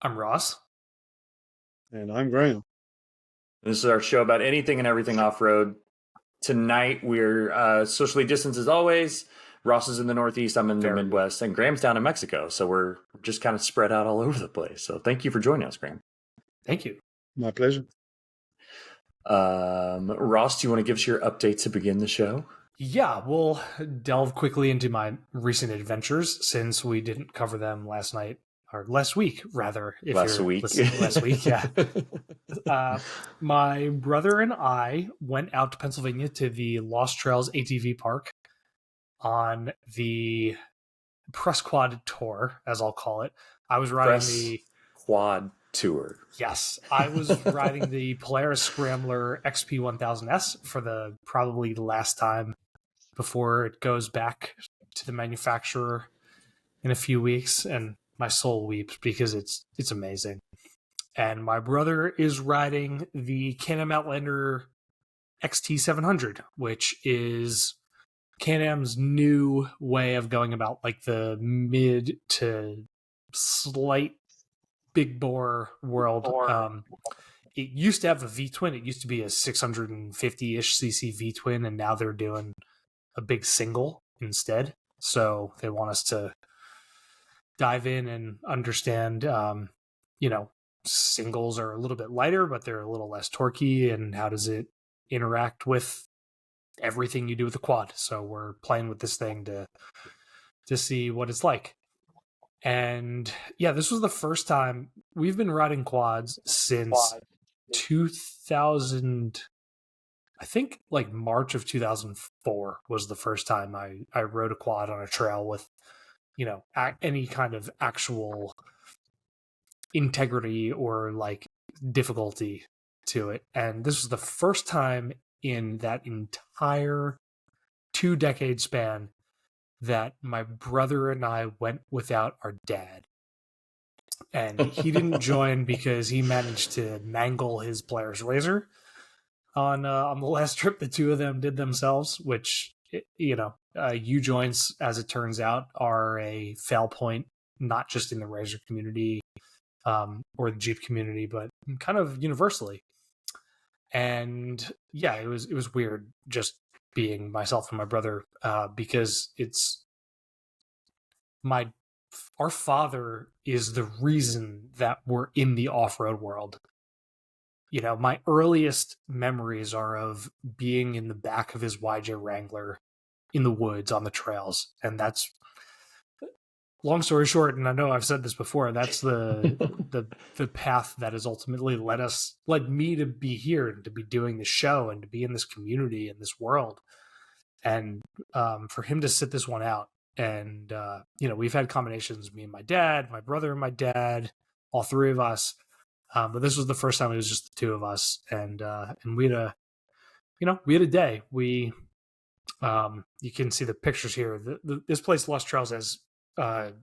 I'm Ross. And I'm Graeme. This is our show about anything and everything off-road. Tonight, we're socially distanced as always. Ross is in the Northeast, I'm in the Midwest, and Graham's down in Mexico. So we're just kind of spread out all over the place. So thank you for joining us, Graeme. Thank you. My pleasure. Ross, do you want to give us your update to begin the show? Yeah, we'll delve quickly into my recent adventures since we didn't cover them last week, rather. Last week, yeah. My brother and I went out to Pennsylvania to the Lost Trails ATV park on the Press Quad tour, as I'll call it. I was riding the Quad tour. Yes, I was riding the Polaris Scrambler XP1000S for the probably last time before it goes back to the manufacturer in a few weeks, and my soul weeps because it's amazing. And my brother is riding the Can-Am Outlander XT700, which is Can-Am's new way of going about like the mid to slight big bore world. It used to have a V-twin. It used to be a 650-ish cc V-twin, and now they're doing a big single instead. So they want us to dive in and understand, singles are a little bit lighter, but they're a little less torquey, and how does it interact with everything you do with the quad. So we're playing with this thing to see what it's like. And yeah, this was the first time we've been riding quads since 2000. I think like March of 2004 was the first time I rode a quad on a trail with, any kind of actual integrity or like difficulty to it. And this was the first time in that entire 2-decade span that my brother and I went without our dad. And he didn't join because he managed to mangle his Polaris Razor on the last trip the two of them did themselves, which, U-joints, as it turns out, are a fail point, not just in the Razor community or the Jeep community, but kind of universally. And yeah, it was weird just being myself and my brother because our father is the reason that we're in the off-road world. My earliest memories are of being in the back of his YJ Wrangler in the woods on the trails. And that's, long story short, and I know I've said this before, that's the path that has ultimately led me to be here and to be doing the show and to be in this community and this world. And for him to sit this one out. And, we've had combinations, me and my dad, my brother and my dad, all three of us. But this was the first time it was just the two of us, and we had a day. You can see the pictures here. This place, Lost Trails, has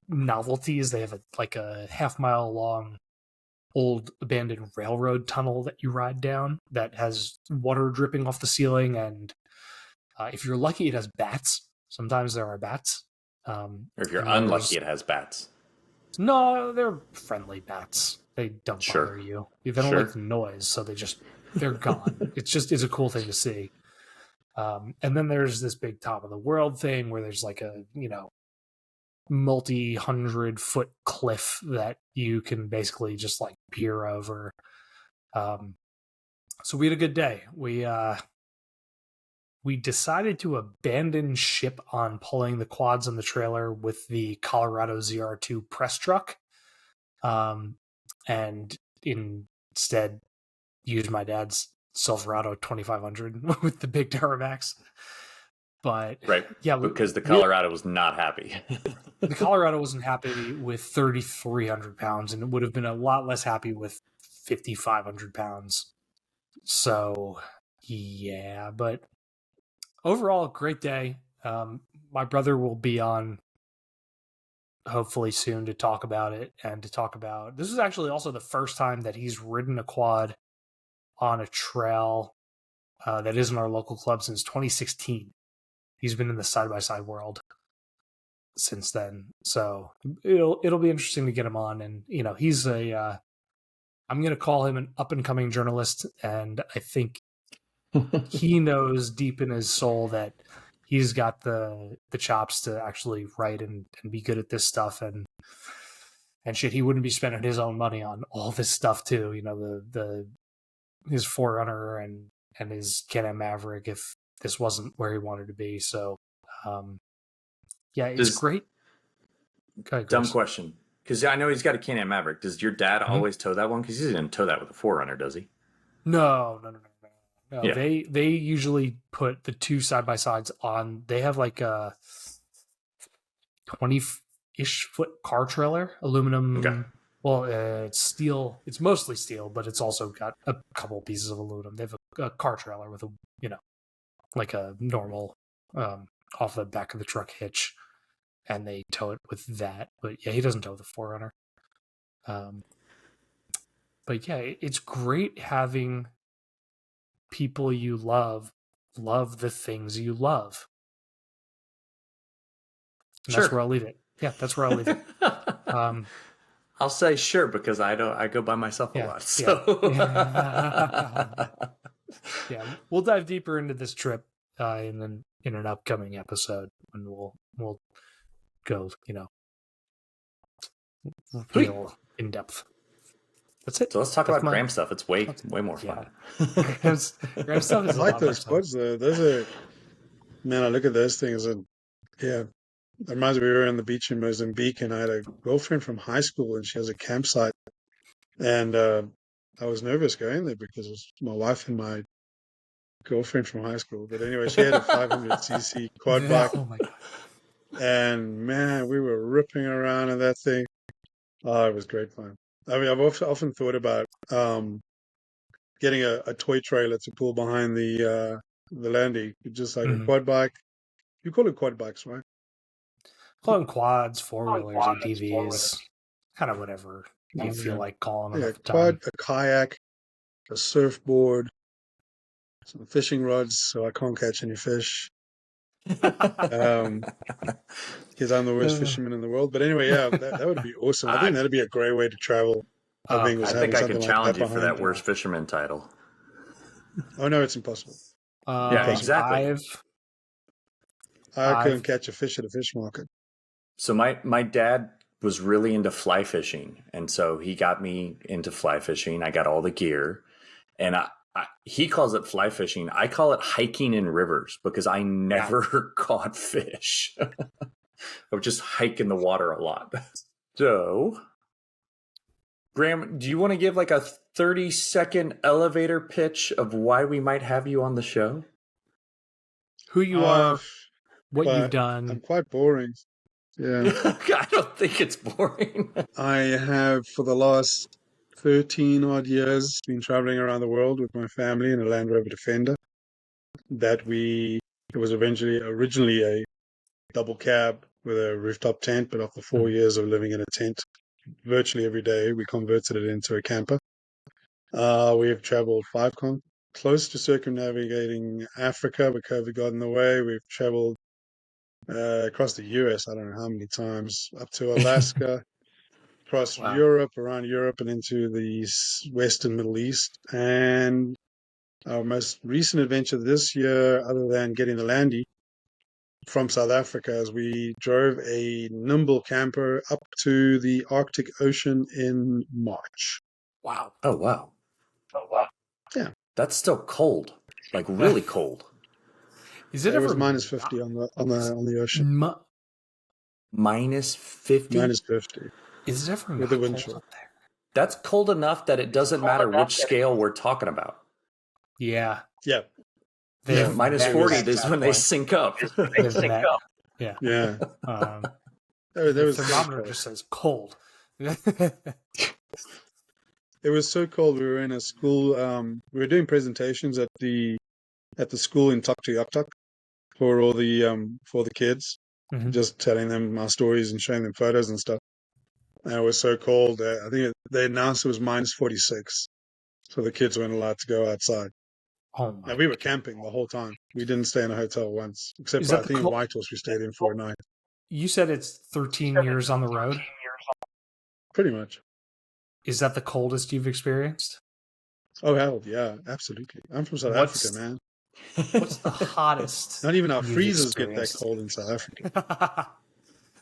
novelties. They have a half-mile long old abandoned railroad tunnel that you ride down that has water dripping off the ceiling, and if you're lucky, it has bats. Sometimes there are bats. Or if you're unlucky, it has bats. No, they're friendly bats. They don't bother you. They don't like the noise, so they're gone. It's a cool thing to see. And then there's this big top of the world thing where there's like a, multi-100-foot cliff that you can basically just like peer over. So we had a good day. We decided to abandon ship on pulling the quads on the trailer with the Colorado ZR2 press truck. And instead use my dad's Silverado 2500 with the big Duramax. But right, yeah, because the Colorado was not happy. The Colorado wasn't happy with 3,300 pounds, and it would have been a lot less happy with 5,500 pounds. So yeah, but overall, great day. My brother will be on hopefully soon to talk about it, and to talk about, this is actually also the first time that he's ridden a quad on a trail that isn't our local club since 2016. He's been in the side-by-side world. since then. So it'll be interesting to get him on. And he's a I'm going to call him an up and coming journalist, and I think he knows deep in his soul that he's got the chops to actually write and be good at this stuff, and shit, he wouldn't be spending his own money on all this stuff too. His Forerunner and his Can-Am Maverick if this wasn't where he wanted to be. So it's great. Dumb question, because I know he's got a Can-Am Maverick. Does your dad always tow that one? Because he didn't tow that with a Forerunner, does he? No. Yeah. They usually put the two side by sides on. They have like a 20-ish foot car trailer, aluminum. Okay. Well, it's steel. It's mostly steel, but it's also got a couple pieces of aluminum. They have a car trailer with like a normal off the back of the truck hitch, and they tow it with that. But yeah, he doesn't tow the Forerunner. But yeah, it's great having people you love the things you love. And Sure. That's where I'll leave it. Yeah, that's where I'll leave it. I'll say sure because I go by myself a lot. So yeah, we'll dive deeper into this trip in an upcoming episode when we'll go real in depth. That's it. So let's talk about Graeme stuff. It's way more fun. Graeme stuff is I like those quads though. Those are, man, I look at those things and yeah. It reminds me, we were on the beach in Mozambique, and I had a girlfriend from high school, and she has a campsite. And I was nervous going there because it was my wife and my girlfriend from high school. But anyway, she had a 500cc quad bike. Oh my God. And man, we were ripping around in that thing. Oh, it was great fun. I mean, I've often thought about getting a toy trailer to pull behind the Landy, just like a quad bike. You call it quad bikes, right? Call them quads, four-wheelers, ATVs, kind of whatever you feel like calling them. Yeah, a quad, a kayak, a surfboard, some fishing rods, so I can't catch any fish. Because I'm the worst fisherman in the world. But anyway, yeah, that would be awesome. I think that'd be a great way to travel. I think I can challenge you for that worst fisherman title. Oh no, it's impossible. Yeah, exactly. I couldn't catch a fish at a fish market. So my dad was really into fly fishing, and so he got me into fly fishing. I got all the gear, and he calls it fly fishing. I call it hiking in rivers because I never caught fish. I would just hike in the water a lot. So, Graeme, do you want to give like a 30-second elevator pitch of why we might have you on the show? Who you are, what you've done. I'm quite boring. Yeah. I don't think it's boring. I have, for the last 13 odd years, been traveling around the world with my family in a Land Rover Defender. It was originally a double cab with a rooftop tent, but after 4 years of living in a tent virtually every day, we converted it into a camper. We have traveled close to circumnavigating Africa, but COVID got in the way. We've traveled across the US, I don't know how many times, up to Alaska, across Europe, around Europe, and into the Western Middle East. And our most recent adventure this year, other than getting the Landy from South Africa, is we drove a Nimbl camper up to the Arctic Ocean in March. Wow. Oh, wow. Yeah. That's still cold, like really cold. Is it ever was minus 50 on the ocean? Minus 50? Minus 50. Is it ever with the wind chill up there? That's cold enough that it doesn't matter which scale we're talking about. Yeah. Yeah. Minus 40 is when they sync up. Yeah. Yeah. The thermometer just says cold. It was so cold. We were in a school. We were doing presentations at the school in Tuktoyaktuk for all the kids, just telling them our stories and showing them photos and stuff. And it was so cold. I think they announced it was minus 46, so the kids weren't allowed to go outside. Oh my! And we were camping the whole time. We didn't stay in a hotel once, except for, I think in Whitehorse we stayed in for a night. You said it's 13 years on the road. Pretty much. Is that the coldest you've experienced? Oh hell, yeah, absolutely. I'm from South Africa, man. What's the hottest? Not even our you've freezers get that experienced? cold in South Africa.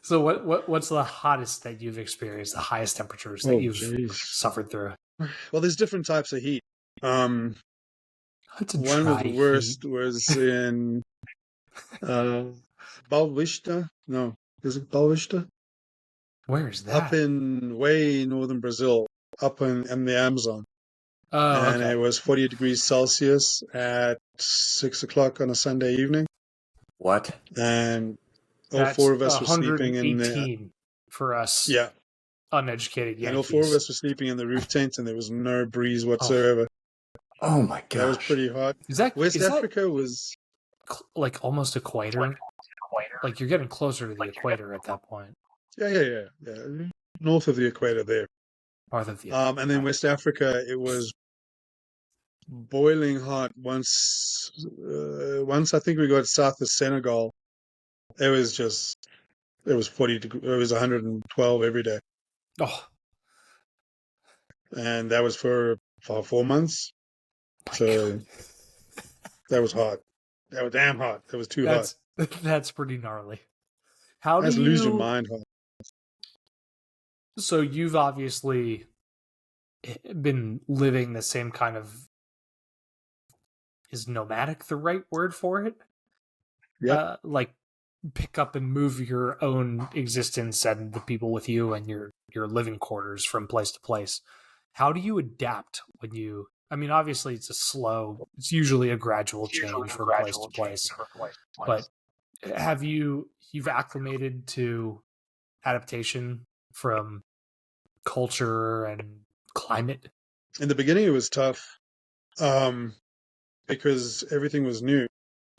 So what's the hottest that you've experienced? The highest temperatures that you've suffered through? Well, there's different types of heat. It's a One of the dry worst heat. was in Balvista. No, is it Balvista? Where is that? Up in way northern Brazil, up in the Amazon. Oh, And okay. it was 40 degrees Celsius at 6 o'clock on a Sunday evening. What? And all That's four of us were sleeping in the 118 for us. Yeah. Uneducated Yankees. And all four of us were sleeping in the roof tent, and there was no breeze whatsoever. Oh my gosh. That was pretty hot. West Africa was like almost equator. Like you're getting closer to the equator at that point. Yeah. North of the equator there. North of the and then West Africa, it was boiling hot. Once I think we got south of Senegal, it was 40 degrees. It was 112 every day. Oh. And that was for 4 months. So that was hot. That was damn hot. That was too hot. That's pretty gnarly. How do you lose your mind hot? So you've obviously been living the same kind of, is nomadic the right word for it? Yeah. Like pick up and move your own existence and the people with you and your living quarters from place to place. How do you adapt when you, I mean, obviously it's usually a gradual change from place to place, but you've acclimated to adaptation from culture and climate? In the beginning, it was tough because everything was new.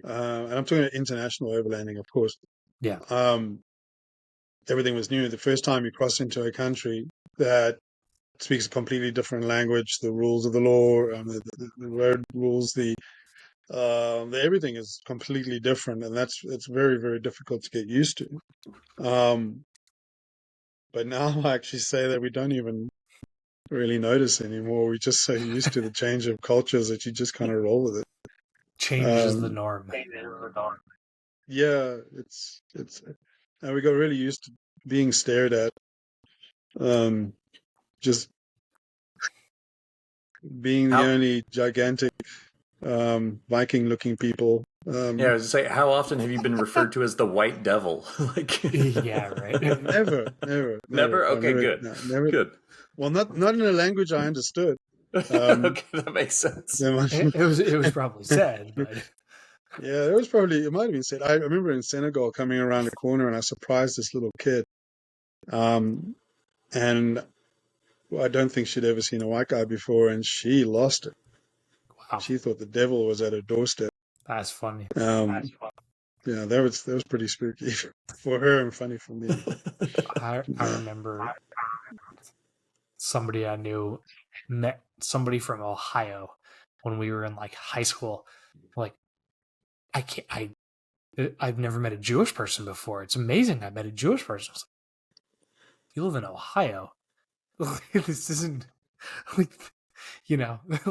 And I'm talking about international overlanding, of course. Yeah. Everything was new. The first time you cross into a country that speaks a completely different language, the rules of the law, the road rules, the everything is completely different, and it's very, very difficult to get used to. But now I actually say that we don't even really notice anymore. We're just so used to the change of cultures that you just kind of roll with it. Change is the norm. Yeah, it's and we got really used to being stared at. Just being the only gigantic Viking-looking people. I was gonna say, how often have you been referred to as the White Devil? Yeah, right. Never. Okay, good. No, never. Good. Well, not in a language I understood. Okay, that makes sense. It was probably said, but yeah, it might have been said. I remember in Senegal coming around the corner and I surprised this little kid. And I don't think she'd ever seen a white guy before, and she lost it. Wow. She thought the devil was at her doorstep. That's funny. Yeah, that was pretty spooky for her and funny for me. I remember somebody I knew met somebody from Ohio when we were in like high school. Like, I've never met a Jewish person before. It's amazing I met a Jewish person. I was like, you live in Ohio. This isn't like,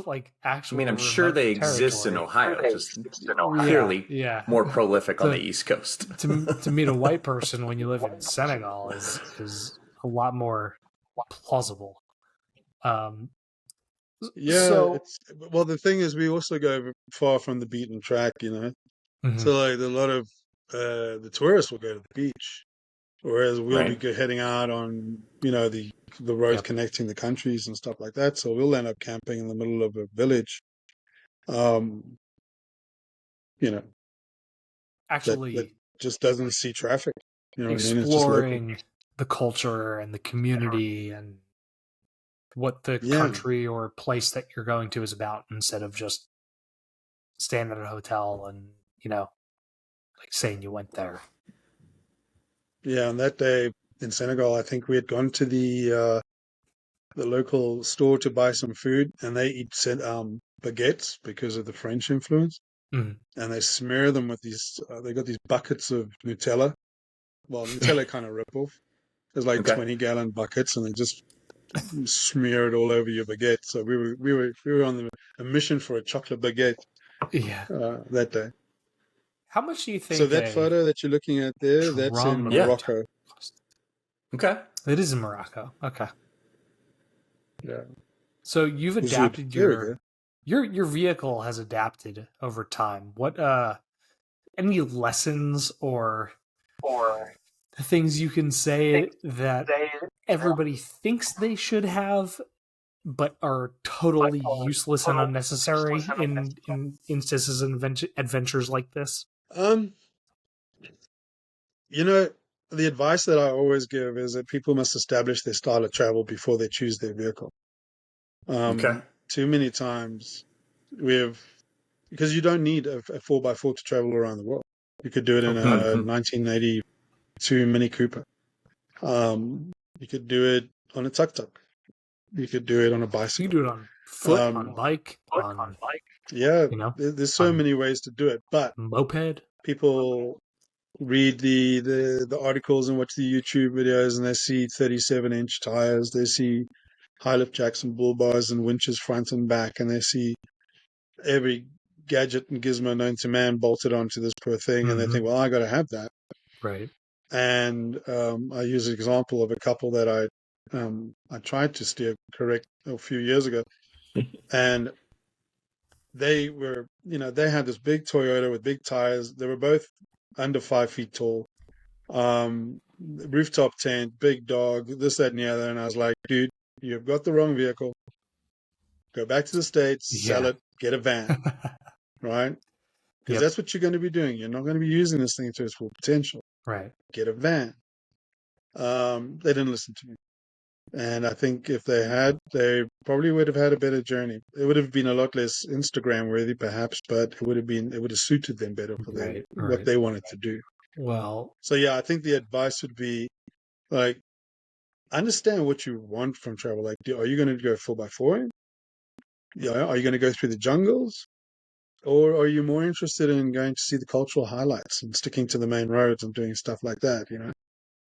like actual. I mean, I'm sure they exist in Ohio, just clearly more prolific on the East Coast. Mm-hmm. to meet a white person when you live in Senegal is a lot more plausible. Yeah, well, the thing is, we also go far from the beaten track, Mm-hmm. So like a lot of the tourists will go to the beach, whereas we'll be heading out on the roads connecting the countries and stuff like that. So we'll end up camping in the middle of a village, actually that just doesn't see traffic. Exploring the culture and the community and what the country or place that you're going to is about, instead of just staying at a hotel and like saying you went there. Yeah, on that day in Senegal, I think we had gone to the local store to buy some food, and they eat baguettes because of the French influence, and they smear them with these. They got these buckets of Nutella, well, Nutella kind of rip-off. There's like Okay. 20-gallon buckets, and they just smear it all over your baguette. So we were on a mission for a chocolate baguette Yeah. that day. How much do you So think that photo that you're looking at there, that's in drum? Morocco. Okay. It is in Morocco. Okay. Yeah. So you've adapted There we go. your vehicle has adapted over time. What any lessons or things you can say that everybody thinks they should have but are totally useless and unnecessary in instances and adventures like this? You know, the advice that I always give is that people must establish their style of travel before they choose their vehicle. Okay. Too many times because you don't need a 4x4 to travel around the world. You could do it in a 1982 Mini Cooper. You could do it on a tuk-tuk. You could do it on a You bicycle. do it on foot, on bike, on yeah, you know, there's so many ways to do it, but moped. people read the articles and watch the YouTube videos, and they see 37-inch tires, they see high lift jacks and bull bars and winches front and back, and they see every gadget and gizmo known to man bolted onto this poor thing, and they think, well, I got to have that. Right. And I use an example of a couple that I tried to steer correct a few years ago, and they were, they had this big Toyota with big tires. They were both under 5 feet tall. Rooftop tent, big dog, this, that, and the other. And I was like, dude, you've got the wrong vehicle. Go back to the States, sell it, get a van, right? Because that's what you're going to be doing. You're not going to be using this thing to its full potential. Right. Get a van. They didn't listen to me. And I think if they had, they probably would have had a better journey. It would have been a lot less Instagram worthy, perhaps, but it would have suited them better for what they wanted to do. Well, so yeah, I think the advice would be like, understand what you want from travel. Like, are you going to go 4x4? Yeah. Are you going to go through the jungles? Or are you more interested in going to see the cultural highlights and sticking to the main roads and doing stuff like that?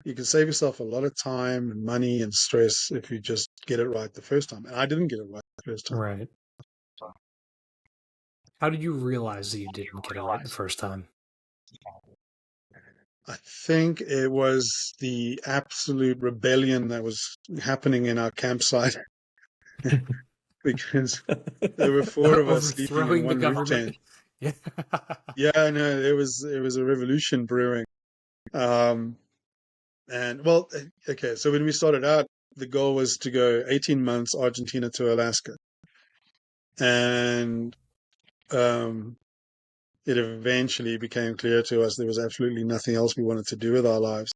You can save yourself a lot of time and money and stress if you just get it right the first time. And I didn't get it right the first time. Right. How did you realize that you didn't get it right the first time? I think it was the absolute rebellion that was happening in our campsite. Because there were 4 of us sleeping in one roof tent. Yeah. Yeah, no, it was a revolution brewing. And well, okay, so when we started out, the goal was to go 18 months Argentina to Alaska. And it eventually became clear to us there was absolutely nothing else we wanted to do with our lives.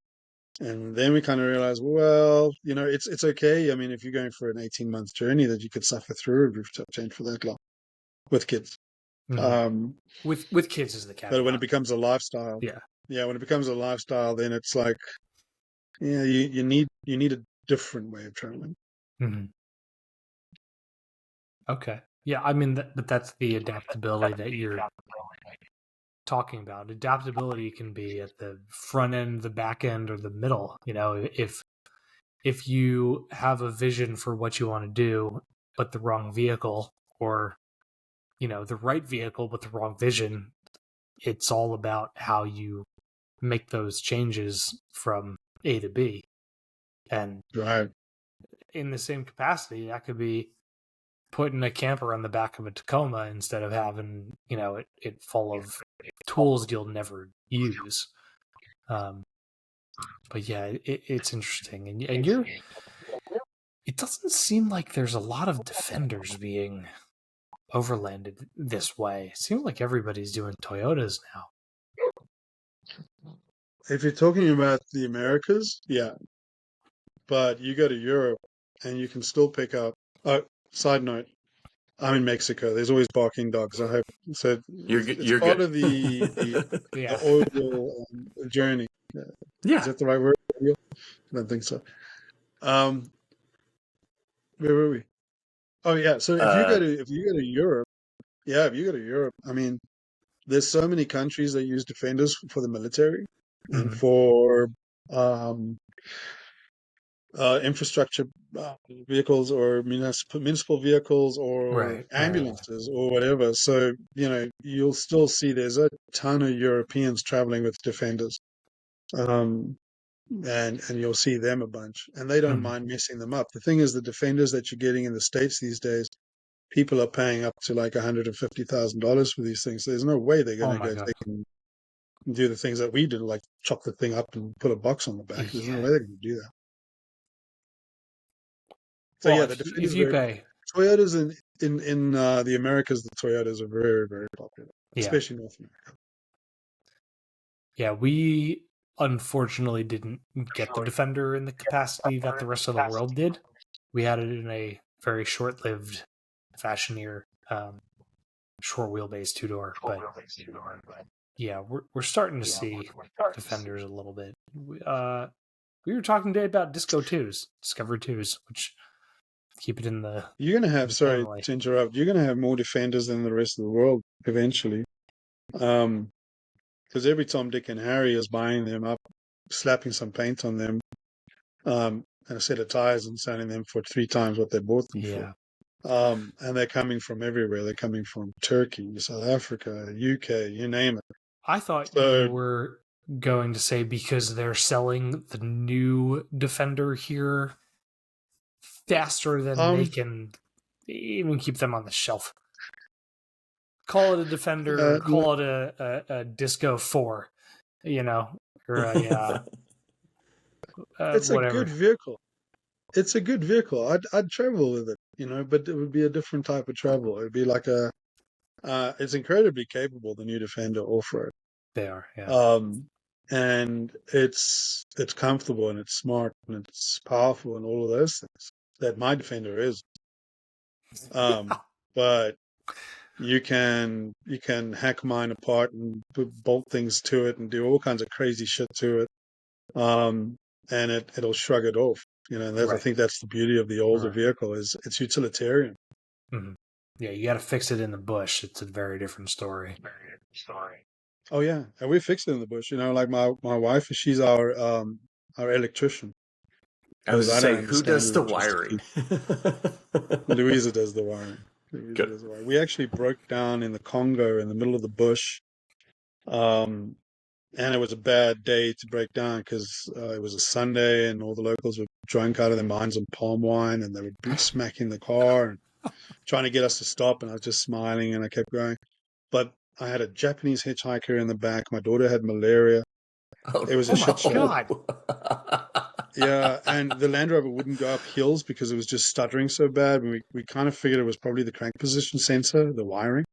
And then we kind of realized, well, it's okay. I mean, if you're going for an 18-month journey, that you could suffer through a rooftop tent for that long with kids. With kids is the caveat. But when it becomes a lifestyle, when it becomes a lifestyle, then it's like, you need a different way of traveling. Okay. Yeah, I mean, but that's the adaptability that you're talking about. Adaptability can be at the front end, the back end, or the middle. If you have a vision for what you want to do, but the wrong vehicle, or the right vehicle but the wrong vision, it's all about how you make those changes from A to B. And in the same capacity, that could be putting a camper on the back of a Tacoma instead of having it full of tools you'll never use. But yeah, it's interesting, and it doesn't seem like there's a lot of Defenders being overlanded this way. It seems like everybody's doing Toyotas now. If you're talking about the Americas, yeah. But you go to Europe and you can still pick up. Side note, I'm in Mexico. There's always barking dogs. I hope so. It's part of the oil journey. Yeah. Is that the right word? I don't think so. Where were we? Oh yeah. So if you go to Europe, I mean, there's so many countries that use Defenders for the military and for um, infrastructure vehicles or municipal vehicles or Right. ambulances or whatever. So, you'll still see there's a ton of Europeans traveling with Defenders. And you'll see them a bunch, and they don't mind messing them up. The thing is, the Defenders that you're getting in the States these days, people are paying up to like $150,000 for these things. So there's no way they're going Oh to my go god. take and do the things that we did, like chop the thing up and put a box on the back. There's no Yeah. way they're going to do that. So Well, yeah, the if Defender's you very pay, Toyotas in the Americas, the Toyotas are very, very popular, yeah, especially North America. yeah, we unfortunately didn't get the Defender in the capacity that the rest of the world did. We had it in a very short-lived fashion here, short wheelbase 2-door. But yeah, we're starting to see Defenders a little bit. We were talking today about Discovery 2s, which keep it in the You're going to have, sorry family. to interrupt, you're going to have more Defenders than the rest of the world eventually. Because every Tom, Dick, and Harry is buying them up, slapping some paint on them, and a set of tires and selling them for 3 times what they bought them for. And they're coming from everywhere. They're coming from Turkey, South Africa, UK, you name it. I thought you were going to say because they're selling the new Defender here faster than they can even keep them on the shelf. Call it a Defender, call it a Disco 4, or a it's whatever. A good vehicle. It's a good vehicle. I'd travel with it, but it would be a different type of travel. It'd be like it's incredibly capable, the new Defender off-road. They are, yeah. And it's comfortable and it's smart and it's powerful and all of those things that my Defender is. But you can hack mine apart and bolt things to it and do all kinds of crazy shit to it. And it'll shrug it off. And I think that's the beauty of the older vehicle is it's utilitarian. Mm-hmm. Yeah, you got to fix it in the bush. It's a very different story. Oh yeah, and we fixed it in the bush. Like my wife, she's our electrician. I was I say, don't who understand does the electricity. wiring? Louisa does the wiring. We actually broke down in the Congo in the middle of the bush. And it was a bad day to break down because it was a Sunday and all the locals were drunk out of their minds on palm wine and they were boot smacking the car and trying to get us to stop. And I was just smiling and I kept going. But I had a Japanese hitchhiker in the back. My daughter had malaria. It was a shit show. God. Yeah, and the Land Rover wouldn't go up hills because it was just stuttering so bad. We kind of figured it was probably the crank position sensor, the wiring.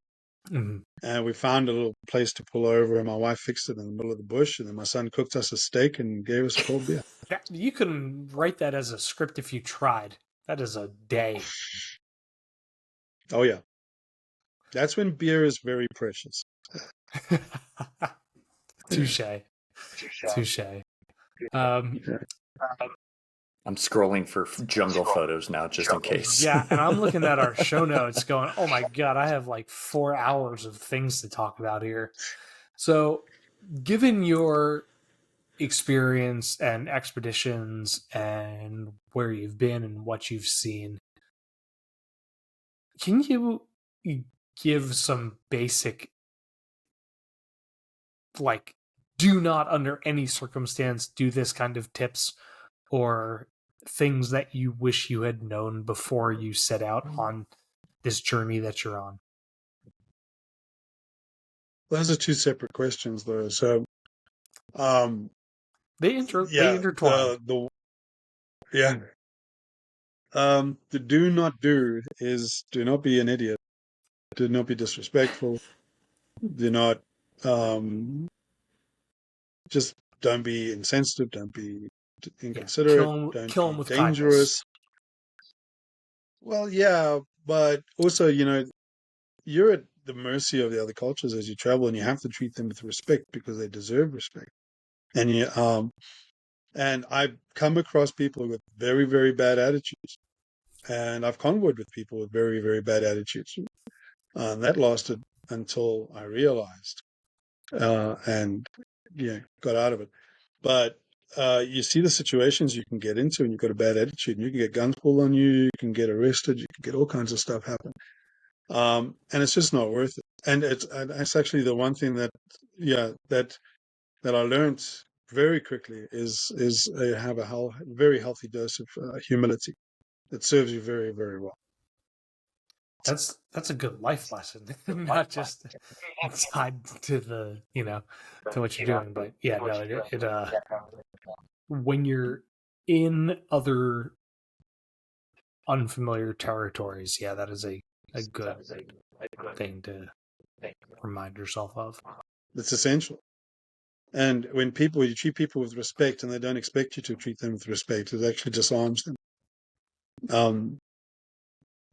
Mm-hmm. And we found a little place to pull over, and my wife fixed it in the middle of the bush. And then my son cooked us a steak and gave us a cold beer. You can write that as a script if you tried. That is a day. Oh, yeah. That's when beer is very precious. Touche. I'm scrolling for jungle photos now, just in case. Yeah, and I'm looking at our show notes going, oh my God, I have like 4 hours of things to talk about here. So, given your experience and expeditions and where you've been and what you've seen, can you give some basic, like, do not under any circumstance do this kind of tips or things that you wish you had known before you set out on this journey that you're on? Those are 2 separate questions, though. So, they intertwine. The do not do is do not be an idiot. Do not be disrespectful. Do not, just don't be insensitive. Don't be inconsiderate. Yeah, kill 'em with dangerous. kindness. Well, yeah, but also, you're at the mercy of the other cultures as you travel, and you have to treat them with respect because they deserve respect. And I've come across people with very, very bad attitudes, and I've convoyed with people with very, very bad attitudes. That lasted until I realized, and got out of it. But you see the situations you can get into, and you've got a bad attitude, and you can get guns pulled on you, you can get arrested, you can get all kinds of stuff happen. And it's just not worth it. And it's actually the one thing that, that I learned very quickly is have a very healthy dose of humility. It serves you very, very well. That's a good life lesson, not just tied to the to what you're doing, but when you're in other unfamiliar territories, that is a good thing to remind yourself of. It's essential. And when you treat people with respect and they don't expect you to treat them with respect, it actually disarms them.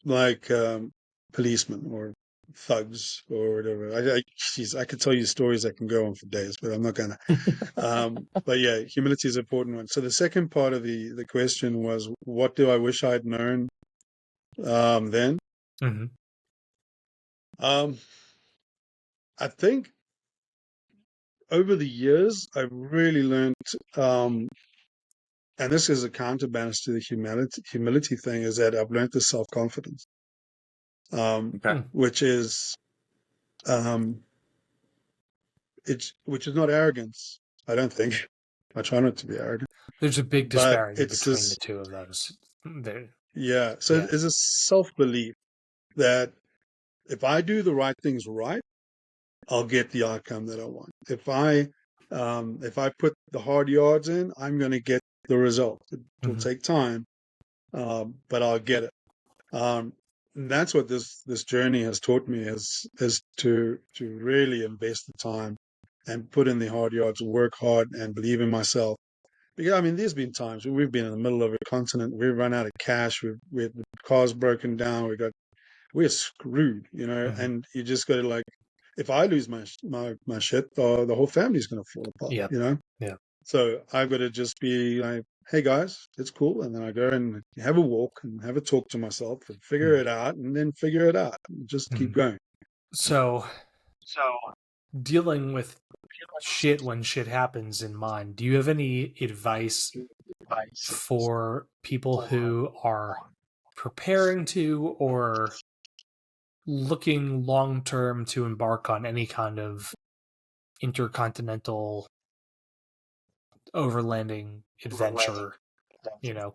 Like policemen or thugs or whatever. I could tell you stories that can go on for days, but I'm not going to. But yeah, humility is an important one. So the second part of the question was, what do I wish I'd known then? Mm-hmm. I think over the years, I've really learned, and this is a counterbalance to the humility thing, is that I've learned the self-confidence, which is which is not arrogance, I don't think. I try not to be arrogant. There's a big disparity between the two of those. It's a self-belief that if I do the right things right, I'll get the outcome that I want. If I put the hard yards in, I'm going to get the result. It will take time, but I'll get it. And that's what this journey has taught me is to really invest the time and put in the hard yards, work hard, and believe in myself. Because I mean, there's been times when we've been in the middle of a continent, we've run out of cash, we had cars broken down, we're screwed, and you just got to, like, if I lose my shit, the whole family's going to fall apart, Yeah. So I've got to just be like, hey guys, it's cool. And then I go and have a walk and have a talk to myself and figure it out, and then figure it out. And just keep going. So dealing with shit when shit happens in mind, do you have any advice for people who are preparing to or looking long term to embark on any kind of intercontinental overlanding adventure,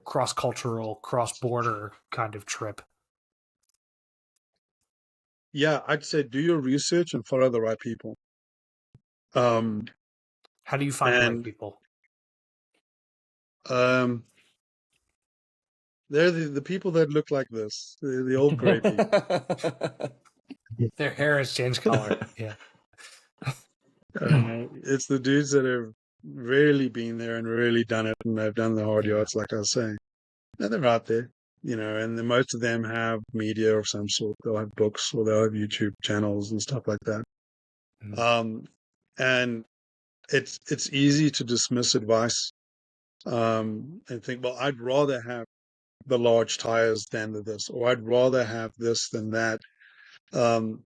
cross-cultural, cross-border kind of trip? Yeah, I'd say do your research and follow the right people. How do you find the right people? They're the people that look like this, the old gray people. Their hair has changed color. Yeah. It's the dudes that have really been there and really done it, and they've done the hard yards, like I was saying. And they're out there, and most of them have media of some sort. They'll have books or they'll have YouTube channels and stuff like that. And it's easy to dismiss advice and think, well, I'd rather have the large tires than this, or I'd rather have this than that. And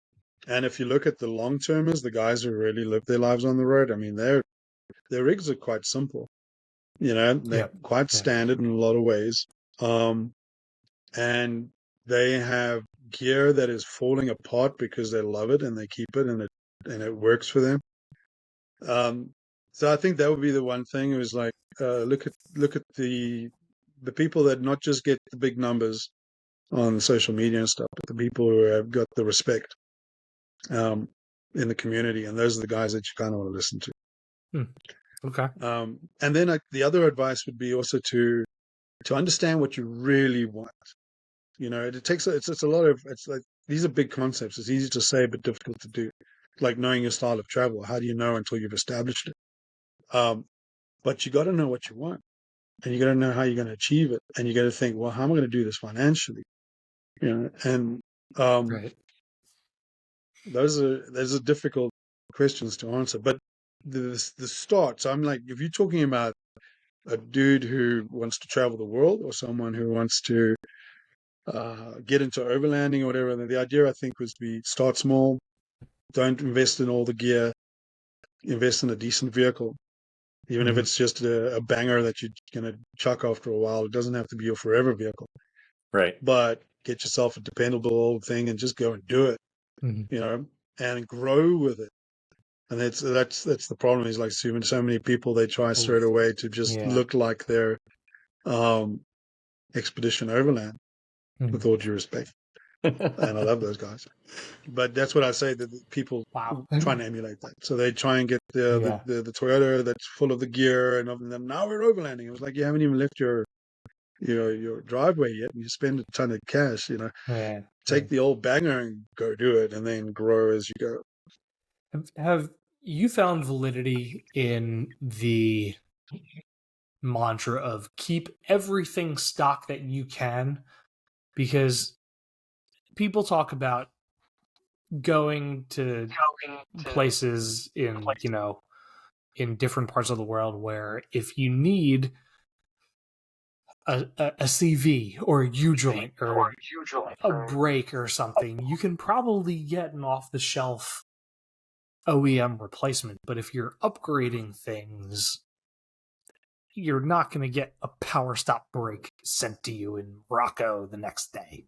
if you look at the long termers, the guys who really live their lives on the road, I mean, their rigs are quite simple. They're quite standard in a lot of ways. And they have gear that is falling apart because they love it and they keep it and it works for them. So I think that would be the one thing. It was like, look at the people that not just get the big numbers on social media and stuff, but the people who have got the respect in the community, and those are the guys that you kind of want to listen to. Okay. And then the other advice would be also to understand what you really want. It's a lot of, it's like, these are big concepts. It's easy to say, but difficult to do. Like knowing your style of travel. How do you know until you've established it? But you got to know what you want, and you got to know how you're going to achieve it. And you got to think, well, how am I going to do this financially? And right. those are difficult questions to answer. But the start. So I'm like, if you're talking about a dude who wants to travel the world, or someone who wants to get into overlanding or whatever, the idea, I think, was to start small. Don't invest in all the gear. Invest in a decent vehicle. Even if it's just a banger that you're going to chuck after a while. It doesn't have to be your forever vehicle. Right. But get yourself a dependable old thing and just go and do it, and grow with it. And that's the problem. Is like so many people, they try straight away to just look like they're Expedition Overland, with all due respect. And I love those guys. But that's what I say, that people trying to emulate that. So they try and get the Toyota that's full of the gear, and then now we're overlanding. It was like, you haven't even left your driveway yet, and you spend a ton of cash. Take the old banger and go do it, and then grow as you go. Have you found validity in the mantra of keep everything stock that you can? Because people talk about going to places in in different parts of the world where if you need a CV or a U-joint or a brake or something, you can probably get an off-the-shelf OEM replacement. But if you're upgrading things, you're not going to get a power stop brake sent to you in Morocco the next day.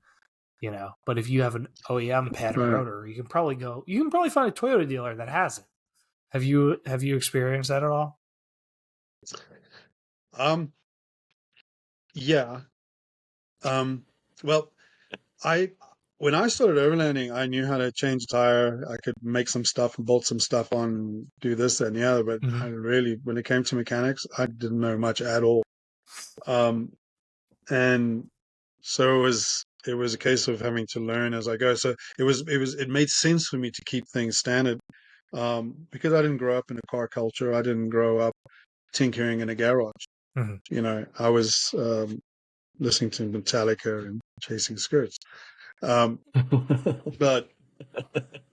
But if you have an OEM pad and rotor, you can probably find a Toyota dealer that has it. Have you experienced that at all? Yeah. Well, when I started overlanding, I knew how to change a tire. I could make some stuff and bolt some stuff on, do this, that, and the other. But when it came to mechanics, I didn't know much at all. And so it was a case of having to learn as I go. So it made sense for me to keep things standard, because I didn't grow up in a car culture. I didn't grow up tinkering in a garage. I was listening to Metallica and chasing skirts. But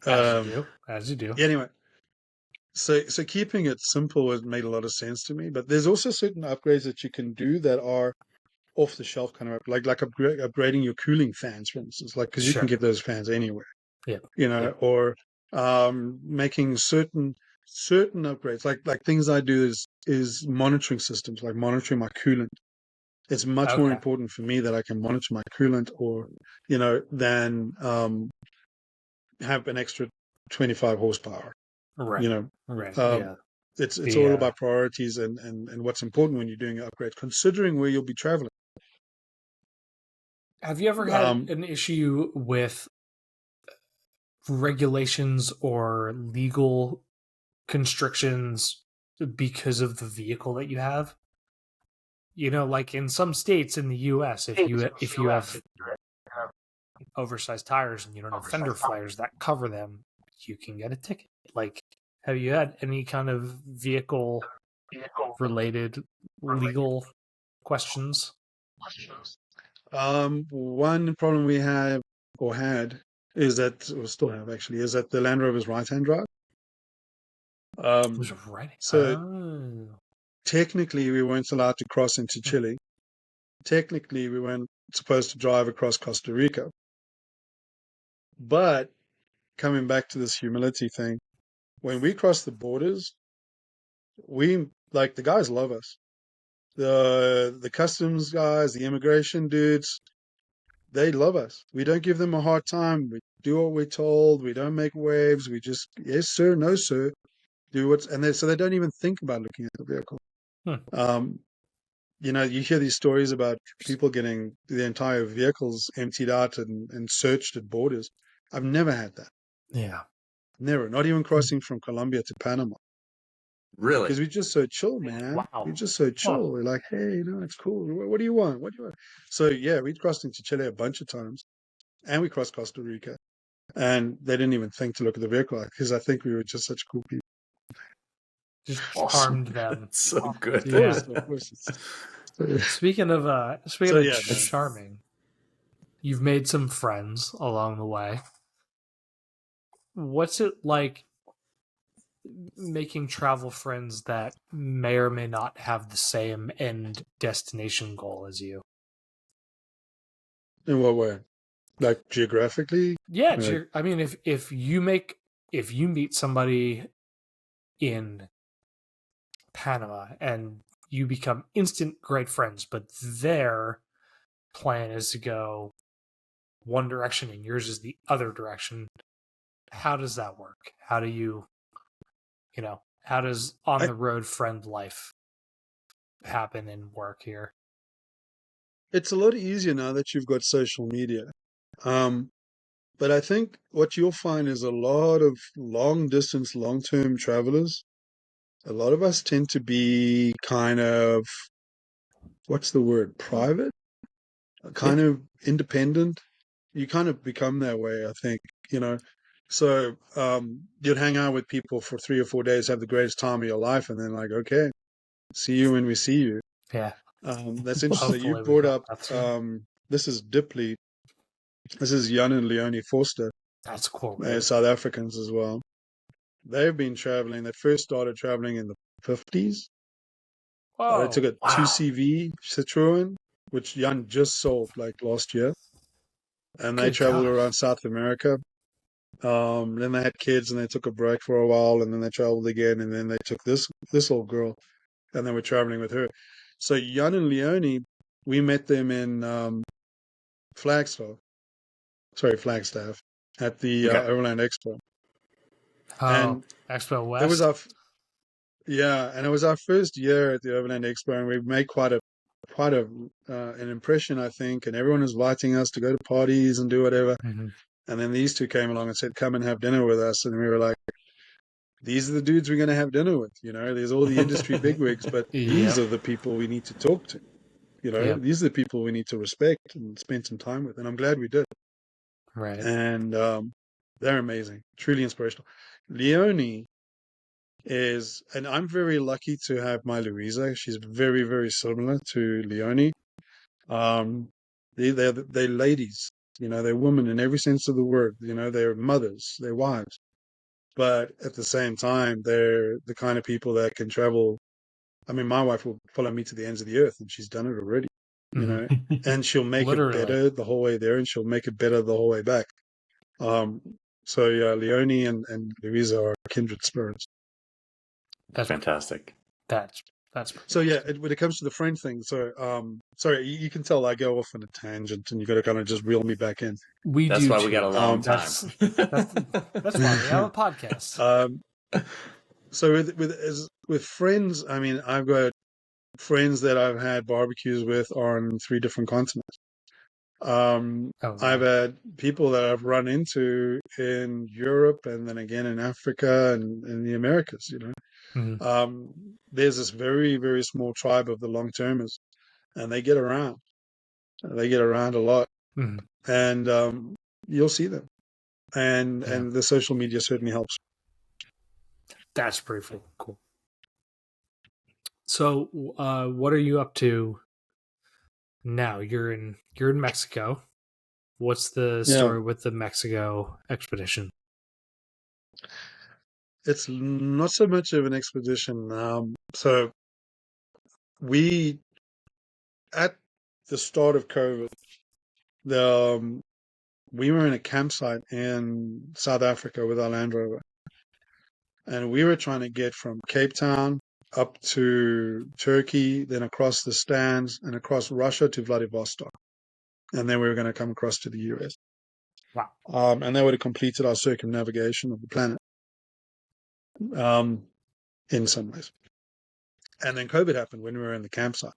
as you do. Anyway, so keeping it simple has made a lot of sense to me. But there's also certain upgrades that you can do that are off the shelf, kind of like upgrading your cooling fans, for instance, like, because you can get those fans anywhere. Or making certain upgrades, like things I do is monitoring systems, like monitoring my coolant. It's much more important for me that I can monitor my coolant, or than have an extra 25 horsepower. It's all about priorities and what's important when you're doing an upgrade, considering where you'll be traveling. Have you ever had an issue with regulations or legal constrictions because of the vehicle that you have? Like in some states in the U.S., if you have oversized tires and you don't have fender flares that cover them, you can get a ticket. Like, have you had any kind of vehicle related legal questions? One problem we have, or had, is that, or still have actually, is that the Land Rover's right-hand drive. Technically we weren't allowed to cross into Chile. Technically we weren't supposed to drive across Costa Rica. But coming back to this humility thing, when we cross the borders, the guys love us. The customs guys, the immigration dudes, they love us. We don't give them a hard time. We do what we're told. We don't make waves. We just, yes sir, no sir, do so they don't even think about looking at the vehicle. You hear these stories about people getting the entire vehicles emptied out and searched at borders. I've never had that. Never. Not even crossing from Colombia to Panama. Really? Because we're just so chill, man. We're just so chill. We're like, hey, no, it's cool. What do you want? What do you want? So yeah, we crossed into Chile a bunch of times, and we crossed Costa Rica, and they didn't even think to look at the vehicle, because I think we were just such cool people. Just charmed them. So good. Of course. Speaking of charming, you've made some friends along the way. What's it like making travel friends that may or may not have the same end destination goal as you? In what way? Like geographically? Yeah, I mean, if you meet somebody in Panama, and you become instant great friends, but their plan is to go one direction and yours is the other direction. How does that work? How do you how does on the road friend life happen and work here? It's a lot easier now that you've got social media. But I think what you'll find is a lot of long distance, long term travelers. A lot of us tend to be kind of, what's the word, private, kind of independent. You kind of become that way, I think, you know. So you'd hang out with people for 3 or 4 days, have the greatest time of your life, and then like, okay, see you when we see you. Yeah. That's interesting. You brought up this is Dipley. This is Jan and Leonie Forster. That's cool. They're South Africans as well. They've been traveling. They first started traveling in the 50s. They took a 2CV Citroen, which Jan just sold like last year. And they traveled around South America. Then they had kids and they took a break for a while and then they traveled again. And then they took this old girl and they were traveling with her. So Jan and Leonie, we met them in Flagstaff at the Overland Expo. And Expo West. It was and it was our first year at the Overland Expo, and we made quite an impression, I think. And everyone was inviting us to go to parties and do whatever. Mm-hmm. And then these two came along and said, "Come and have dinner with us." And we were like, "These are the dudes we're going to have dinner with." You know, there's all the industry bigwigs, but these are the people we need to talk to. You know, these are the people we need to respect and spend some time with. And I'm glad we did. Right. And they're amazing, truly inspirational. Leonie and I'm very lucky to have my Louisa. She's very, very similar to Leonie. They're ladies, you know, they're women in every sense of the word. You know, they're mothers, they're wives. But at the same time, they're the kind of people that can travel. I mean, my wife will follow me to the ends of the earth, and she's done it already, you know, and she'll make it better the whole way there, and she'll make it better the whole way back. So yeah, Leonie and Louisa are kindred spirits. That's fantastic. That's so yeah. When it comes to the friend thing, so sorry, you can tell I go off on a tangent, and you got to kind of just reel me back in. That's why we got a long time. That's why we have a podcast. So with friends, I mean, I've got friends that I've had barbecues with on 3 different continents. I've had people that I've run into in Europe and then again in Africa and in the Americas, you know. Mm-hmm. There's this very, very small tribe of the long-termers, and they get around. They get around a lot. Mm-hmm. And you'll see them. And the social media certainly helps. That's pretty cool. So, what are you up to now? You're in Mexico. What's the story with the Mexico expedition? It's not so much of an expedition. So we, at the start of COVID, we were in a campsite in South Africa with our Land Rover. And we were trying to get from Cape Town up to Turkey, then across the Stands and across Russia to Vladivostok. And then we were going to come across to the US. Wow. And that would have completed our circumnavigation of the planet in some ways. And then COVID happened when we were in the campsite.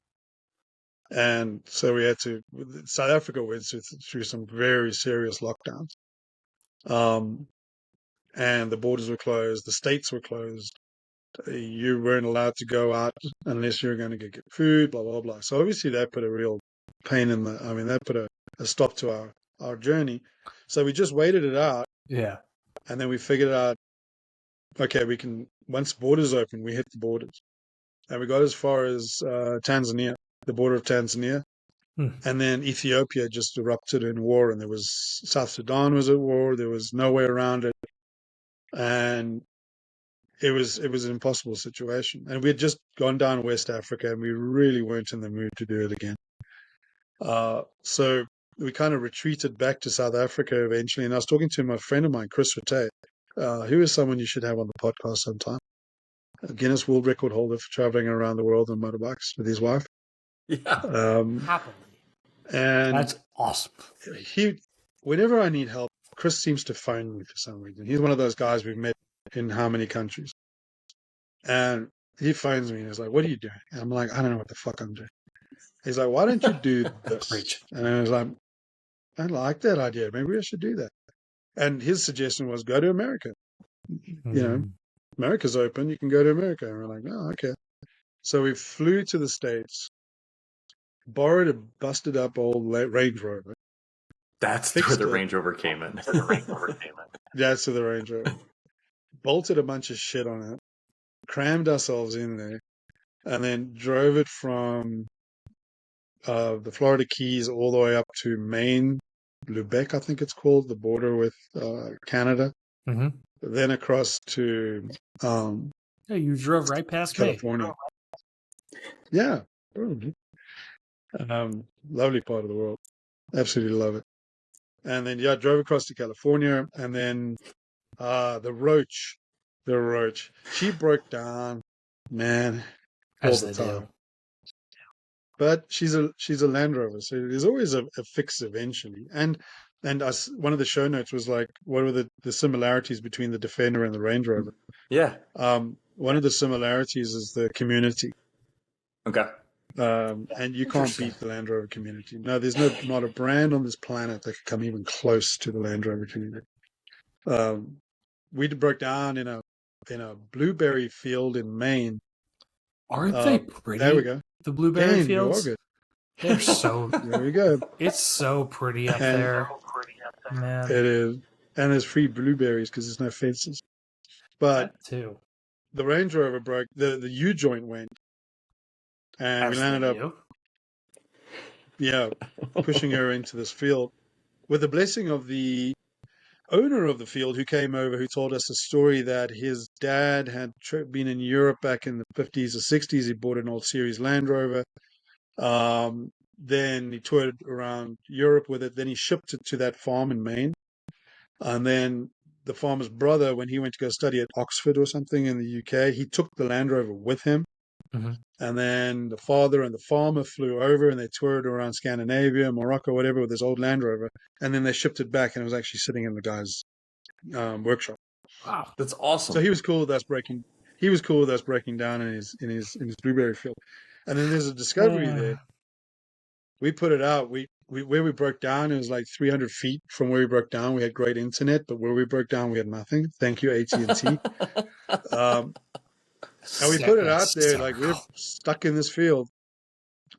And so we had to, South Africa went through some very serious lockdowns. And the borders were closed, the states were closed. You weren't allowed to go out unless you were going to get food, blah, blah, blah. So obviously that put a real pain that put a stop to our journey. So we just waited it out. Yeah. And then we figured out, okay, once borders open, we hit the borders. And we got as far as Tanzania, the border of Tanzania. And then Ethiopia just erupted in war, and South Sudan was at war. There was no way around it. And it was an impossible situation. And we had just gone down West Africa, and we really weren't in the mood to do it again. So we kind of retreated back to South Africa eventually. And I was talking to a friend of mine, Chris Rattay, who is someone you should have on the podcast sometime. a Guinness World Record holder for traveling around the world on motorbikes with his wife. Yeah. Happily. And That's awesome. Whenever I need help, Chris seems to phone me for some reason. He's one of those guys we've met in how many countries. And he phones me and he's like, "What are you doing?" And I'm like, "I don't know what the fuck I'm doing." He's like, "Why don't you do this?" Preach. And I was like, "I like that idea. Maybe I should do that." And his suggestion was, go to America. America's open. You can go to America. And we're like, "Oh, okay." So we flew to the States, borrowed a busted up old Range Rover. That's where the Range Rover came in. That's where the Range Rover. Bolted a bunch of shit on it, crammed ourselves in there, and then drove it from the Florida Keys all the way up to Maine, Lubec, I think it's called, the border with Canada. Mm-hmm. Then across to you drove right past California. Yeah. Lovely part of the world. Absolutely love it. And then, drove across to California. And then the Roach, she broke down, man, all the time. Do. But she's a Land Rover, so there's always a fix eventually. And one of the show notes was like, what were the similarities between the Defender and the Range Rover? Yeah. One of the similarities is the community. Okay. And you can't beat the Land Rover community. No, there's not a brand on this planet that can come even close to the Land Rover community. We broke down in a blueberry field in Maine. Aren't they pretty? There we go. The blueberry Maine, fields. They're so. There we go. It's so pretty up there. Man. It is, and there's free blueberries because there's no fences. But that too. The Range Rover broke. The U joint went, and we landed up. Yeah, pushing her into this field with the blessing of the owner of the field who came over, who told us a story that his dad had been in Europe back in the 50s or 60s. He bought an old series Land Rover. Then he toured around Europe with it. Then he shipped it to that farm in Maine. And then the farmer's brother, when he went to go study at Oxford or something in the UK, he took the Land Rover with him. Mm-hmm. And then the father and the farmer flew over and they toured around Scandinavia, Morocco, whatever, with this old Land Rover. And then they shipped it back and it was actually sitting in the guy's workshop. Wow, that's awesome. So he was cool with us breaking down in his blueberry field. And then there's a discovery there. We put it out. Where we broke down, it was like 300 feet from where we broke down. We had great internet, but where we broke down, we had nothing. Thank you, AT&T. And we put it out there, like we're stuck in this field.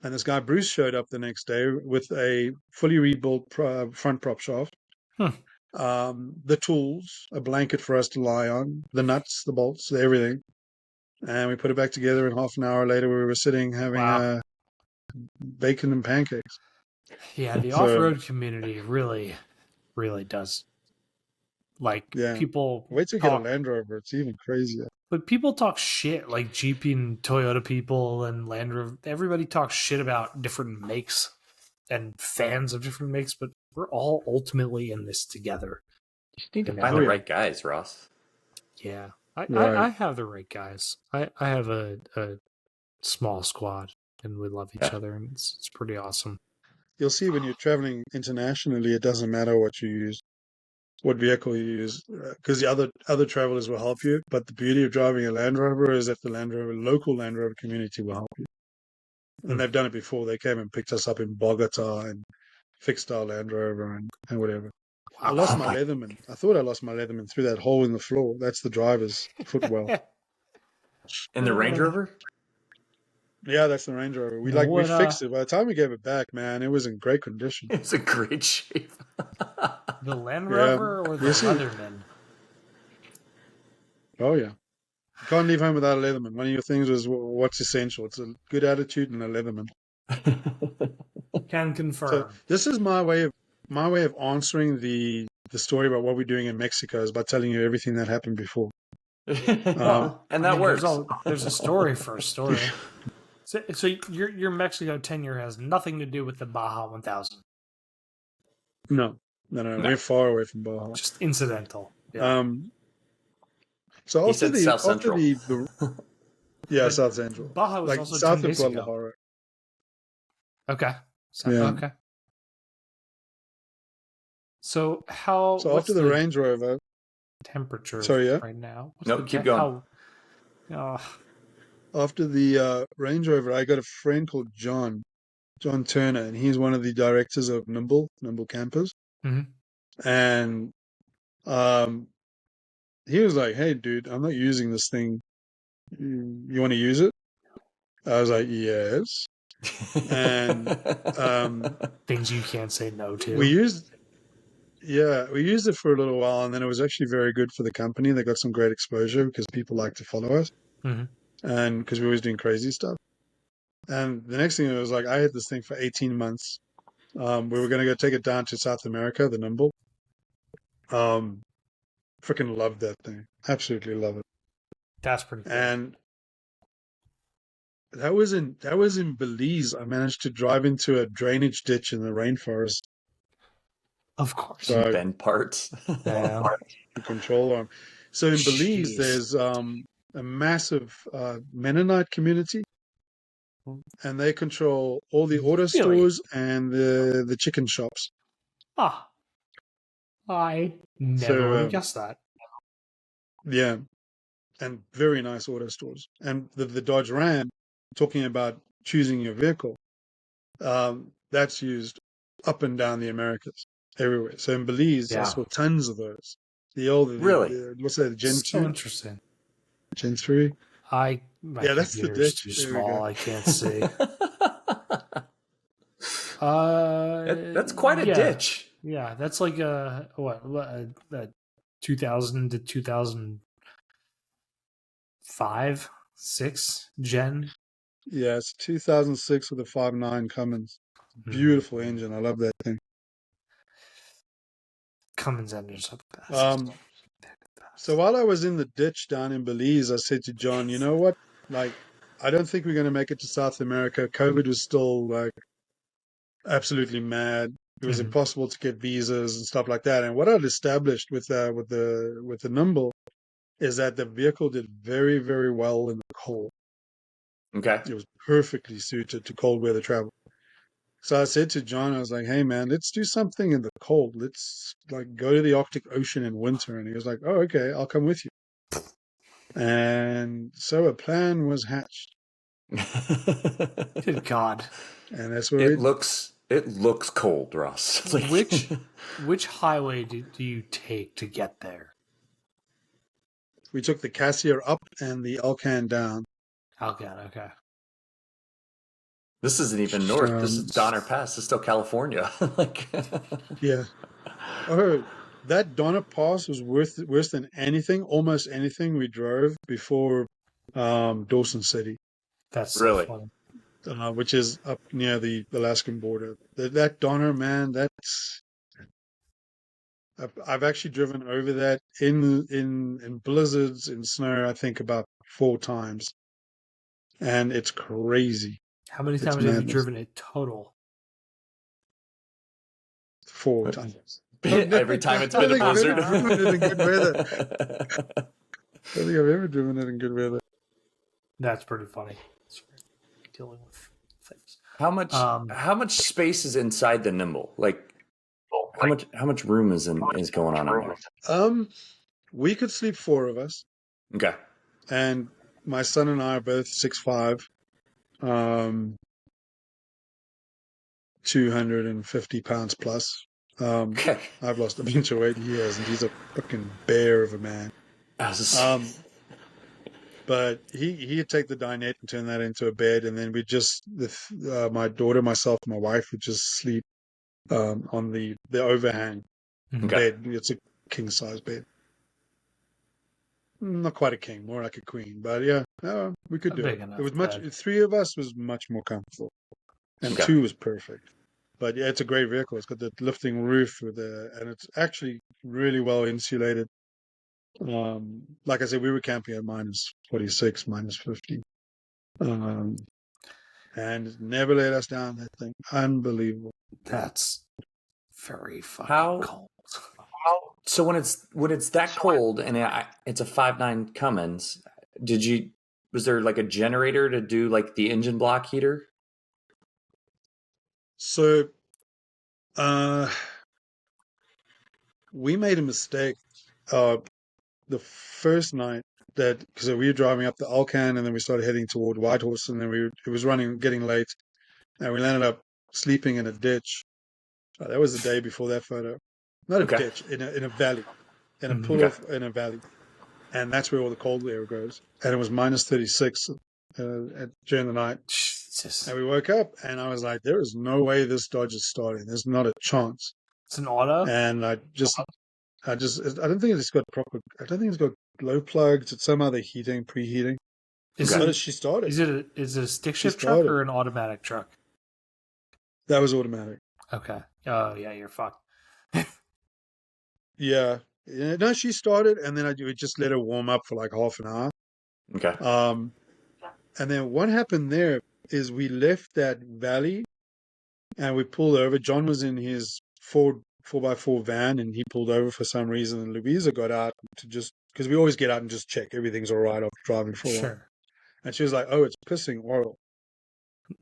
And this guy, Bruce, showed up the next day with a fully rebuilt front prop shaft, the tools, a blanket for us to lie on, the nuts, the bolts, everything. And we put it back together, and half an hour later, we were sitting having bacon and pancakes. Yeah, the off-road community really, really does. People. Wait till you get a Land Rover; it's even crazier. But people talk shit, like Jeep and Toyota people and Land Rover. Everybody talks shit about different makes and fans of different makes, but we're all ultimately in this together. You just need to find the right guys, Ross. Yeah, I have the right guys. I have a small squad, and we love each other, and it's pretty awesome. You'll see when you're traveling internationally, it doesn't matter what you use, what vehicle you use, because the other travelers will help you. But the beauty of driving a Land Rover is that the local Land Rover community will help you. And they've done it before. They came and picked us up in Bogota and fixed our Land Rover and whatever. I lost my Leatherman. I thought I lost my Leatherman through that hole in the floor. That's the driver's footwell. In the Range Rover? Yeah, that's the Range Rover. We fixed it. By the time we gave it back, man, it was in great condition. It's in great shape. The Land Rover or the Leatherman? Oh, yeah. You can't leave home without a Leatherman. One of your things was what's essential. It's a good attitude and a Leatherman. Can confirm. So this is my way of answering the story about what we're doing in Mexico is by telling you everything that happened before. And that works. There's a story for a story. So your Mexico tenure has nothing to do with the Baja 1000? No. We're far away from Baja. Just incidental. Yeah. So after the Yeah, But South Central. Baja was Like also 10 south of days ago. Guadalajara. Okay. So, Yeah. okay. So So what's after the the Range Rover, temperature sorry, yeah. right now? What's Nope, keep going. After the Range Rover, I got a friend called John Turner, and he's one of the directors of Nimbl Campers. Mhm. And he was like, "Hey, dude, I'm not using this thing. You want to use it?" I was like, "Yes." And Things you can't say no we to. used, yeah, we used it for a little while, and then it was actually very good for the company. They got some great exposure because people like to follow us, Mhm. and because we were always doing crazy stuff. And the next thing it was like, I had this thing for 18 months. We were going to go take it down to South America, the Nimbl. Freaking loved that thing. Absolutely love it. That's pretty cool. And that was in Belize. I managed to drive into a drainage ditch in the rainforest. Of course. So Bend parts. Yeah. the control arm. So in Belize, Jeez. there's a massive Mennonite community, and they control all the auto Really? stores and the chicken shops. Ah. I never So would have guessed that. yeah, and very nice auto stores. And the Dodge Ram, talking about choosing your vehicle, that's used up and down the Americas, everywhere. So in Belize, I Yeah. saw tons of those. The old, Really? what's that, the Gen So 2, interesting. Gen 3? My Yeah, that's the computer is ditch. too There we small. go. I can't see. That's quite a Yeah. ditch. Yeah, that's like a 2000 to 2005, 6 gen. Yeah, it's 2006 with a 5.9 Cummins. Beautiful engine. I love that thing. Cummins engines are the best. Um, so while I was in the ditch down in Belize, I said to John, you know what? Like, I don't think we're going to make it to South America. COVID was still like absolutely mad. It was impossible to get visas and stuff like that. And what I'd established with the Nimbl is that the vehicle did very, very well in the cold. Okay. It was perfectly suited to cold weather travel. So I said to John, I was like, "Hey man, let's do something in the cold. Let's like go to the Arctic Ocean in winter." And he was like, "Oh, okay, I'll come with you." And so a plan was hatched, Good God. and that's where it looks cold, Ross. Like, Which highway do you take to get there? we took the Cassiar up and the Alcan down. Alcan, okay. this isn't even north. This is Donner Pass. This is still California. Like, Yeah. Oh, that Donner Pass was worse than anything, almost anything we drove before Dawson City, That's so really funny. which is up near the Alaskan border. That Donner, man, that's I've actually driven over that in blizzards, in snow, I think about 4 times, and it's crazy. How many It's times have you madness. driven it total? 4 times. every time it's I been don't a think I've blizzard. ever driven it in good weather. I don't think I've ever driven it in good weather. That's pretty funny. Dealing with things. How much space is inside the Nimbl? Like, how much room is going on in there? We could sleep 4 of us, Okay. and my son and I are both 6'5", 250 pounds plus. Okay. I've lost a bunch of weight. He hasn't. He's a fucking bear of a man. But he'd take the dinette and turn that into a bed, and then we just my daughter, myself, and my wife would just sleep on the overhang bed. It's a king size bed. Not quite a king, more like a queen. But yeah, we could do Big it. enough It was much. bed. 3 of us was much more comfortable, and 2 was perfect. But yeah, it's a great vehicle. It's got the lifting roof and it's actually really well insulated. Like I said, we were camping at minus 46, minus 50. And it never let us down, that thing. Unbelievable. That's very fucking cold. So when it's that cold and it's a 5.9 Cummins, did you Was there like a generator to do like the engine block heater? So, we made a mistake the first night that because we were driving up the Alcan and then we started heading toward Whitehorse and then it was getting late, and we landed up sleeping in a ditch. That was the day before that photo. Not a Okay. ditch, in a valley, in a Mhm. pull off in a valley, and that's where all the cold air goes. And it was minus 36 during the night. Jesus. And we woke up, and I was like, "There is no way this Dodge is starting. There's not a chance." It's an auto? And I don't think it's got proper. I don't think it's got glow plugs. It's some other heating, preheating. Is Okay. But it, she started. is it a stick She shift truck started. or an automatic truck? That was automatic. Okay. Oh, yeah, you're fucked. Yeah. No, she started, and then we just let her warm up for like half an hour. Okay. And then what happened there is we left that valley, and we pulled over. John was in his Ford 4x4 van, and he pulled over for some reason. And Louisa got out to just because we always get out and just check everything's all right after driving for a while. Sure. And she was like, "Oh, it's pissing oil."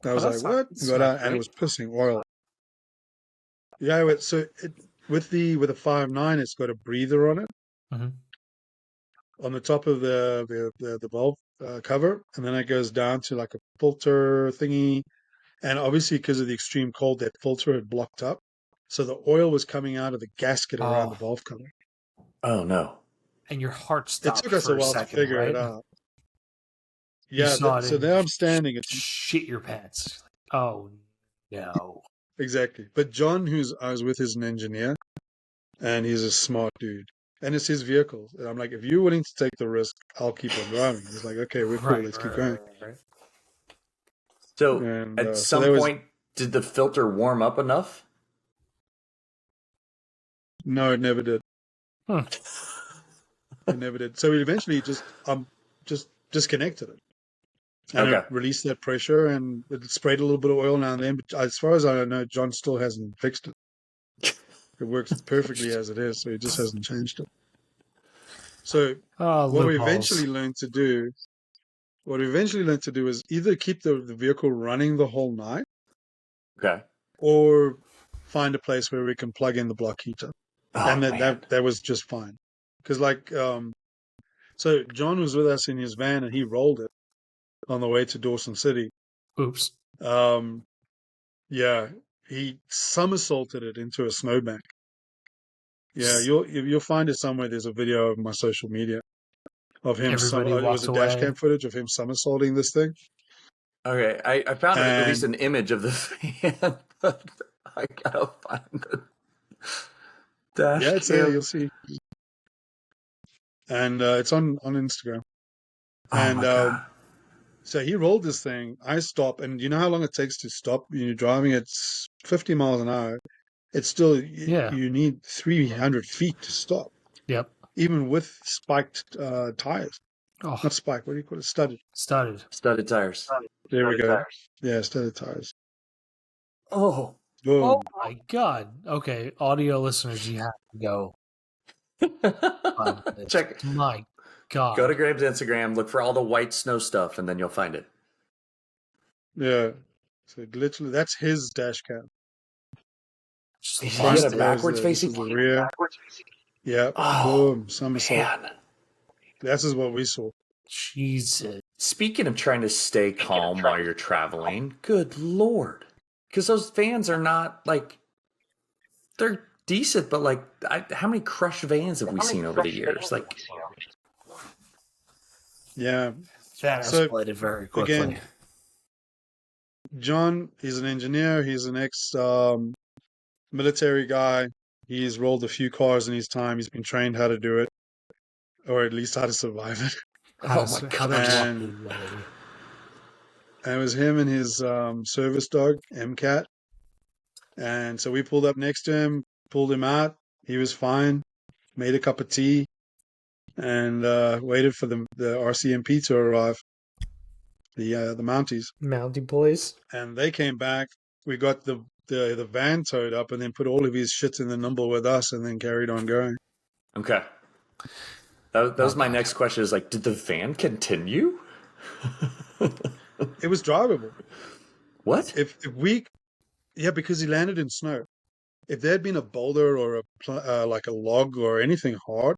I was like, "What?" That's Got not out, and it great. was pissing oil. Yeah, with the 5.9, it's got a breather on it Mhm. on the top of the valve cover, and then it goes down to like a filter thingy. And obviously, because of the extreme cold, that filter had blocked up, so the oil was coming out of the gasket around the Oh, valve cover. Oh no. and your heart It stopped took us a for a while to second, figure it right? out. You Yeah, saw it so and there I'm standing. It's shit your pants. Oh, no. exactly. But John, I was with, is an engineer, and he's a smart dude. And it's his vehicle. And I'm like, if you're willing to take the risk, I'll keep on driving. He's like, okay, we're cool. Right, Let's keep right, going. right. So And at so some point, did the filter warm up enough? no, it never did. Hmm. It never did. So we eventually just disconnected it, and Okay. it released that pressure, and it sprayed a little bit of oil now and then. But as far as I know, John still hasn't fixed it. It works perfectly as it is, so he just hasn't changed it. So Oh, what we loopholes. eventually learned to do, is either keep the vehicle running the whole night, Okay. or find a place where we can plug in the block heater, Oh and man. that was just fine. Because so John was with us in his van, and he rolled it on the way to Dawson City. Oops. Um, yeah, he somersaulted it into a snowbank. Yeah, you'll find it somewhere. There's a video of my social media of him. Everybody It was walked a dash cam away. footage of him somersaulting this thing. Okay. I found at least And an image of the fan, but I gotta find the dash yeah, it's there. You'll cam. see. And it's on Instagram. Oh And my god. so he rolled this thing. I stop, and you know how long it takes to stop when you're driving? It's 50 miles an hour. It's still Yeah. you need 300 feet to stop, Yep. even with spiked tires. Oh, Not spiked. What do you call it? Studded. studded. Studded tires. There we go. Yeah, studded tires. Oh. Oh Boom. my god. Okay, audio listeners, you have to go find this. Check. My god. Go to Graeme's Instagram, look for all the white snow stuff, and then you'll find it. Yeah. So literally, that's his dash cam. Just Did Front, you get a lost it. backwards this facing? is the rear. Yeah. Oh Boom. Somersault. man. This is what we saw. Jesus. Speaking of trying to stay calm while you're traveling, good lord. Because those vans are not like, they're decent, but like, how many crushed vans have we seen over the years? Like, Yeah. That So, escalated very quickly. Again, John, he's an engineer. He's an ex military guy. He's rolled a few cars in his time. He's been trained how to do it, or at least how to survive it. oh my How to gosh. And it was him and his service dog, MCAT. And so we pulled up next to him, pulled him out. He was fine. Made a cup of tea, and waited for the RCMP to arrive. The Mounties, Mounting police. and they came back. We got the van towed up, and then put all of his shit in the Nimbl with us, and then carried on going. Okay. That was my God. next question is like, did the van continue? It was drivable. What? Because he landed in snow. If there had been a boulder or like a log or anything hard,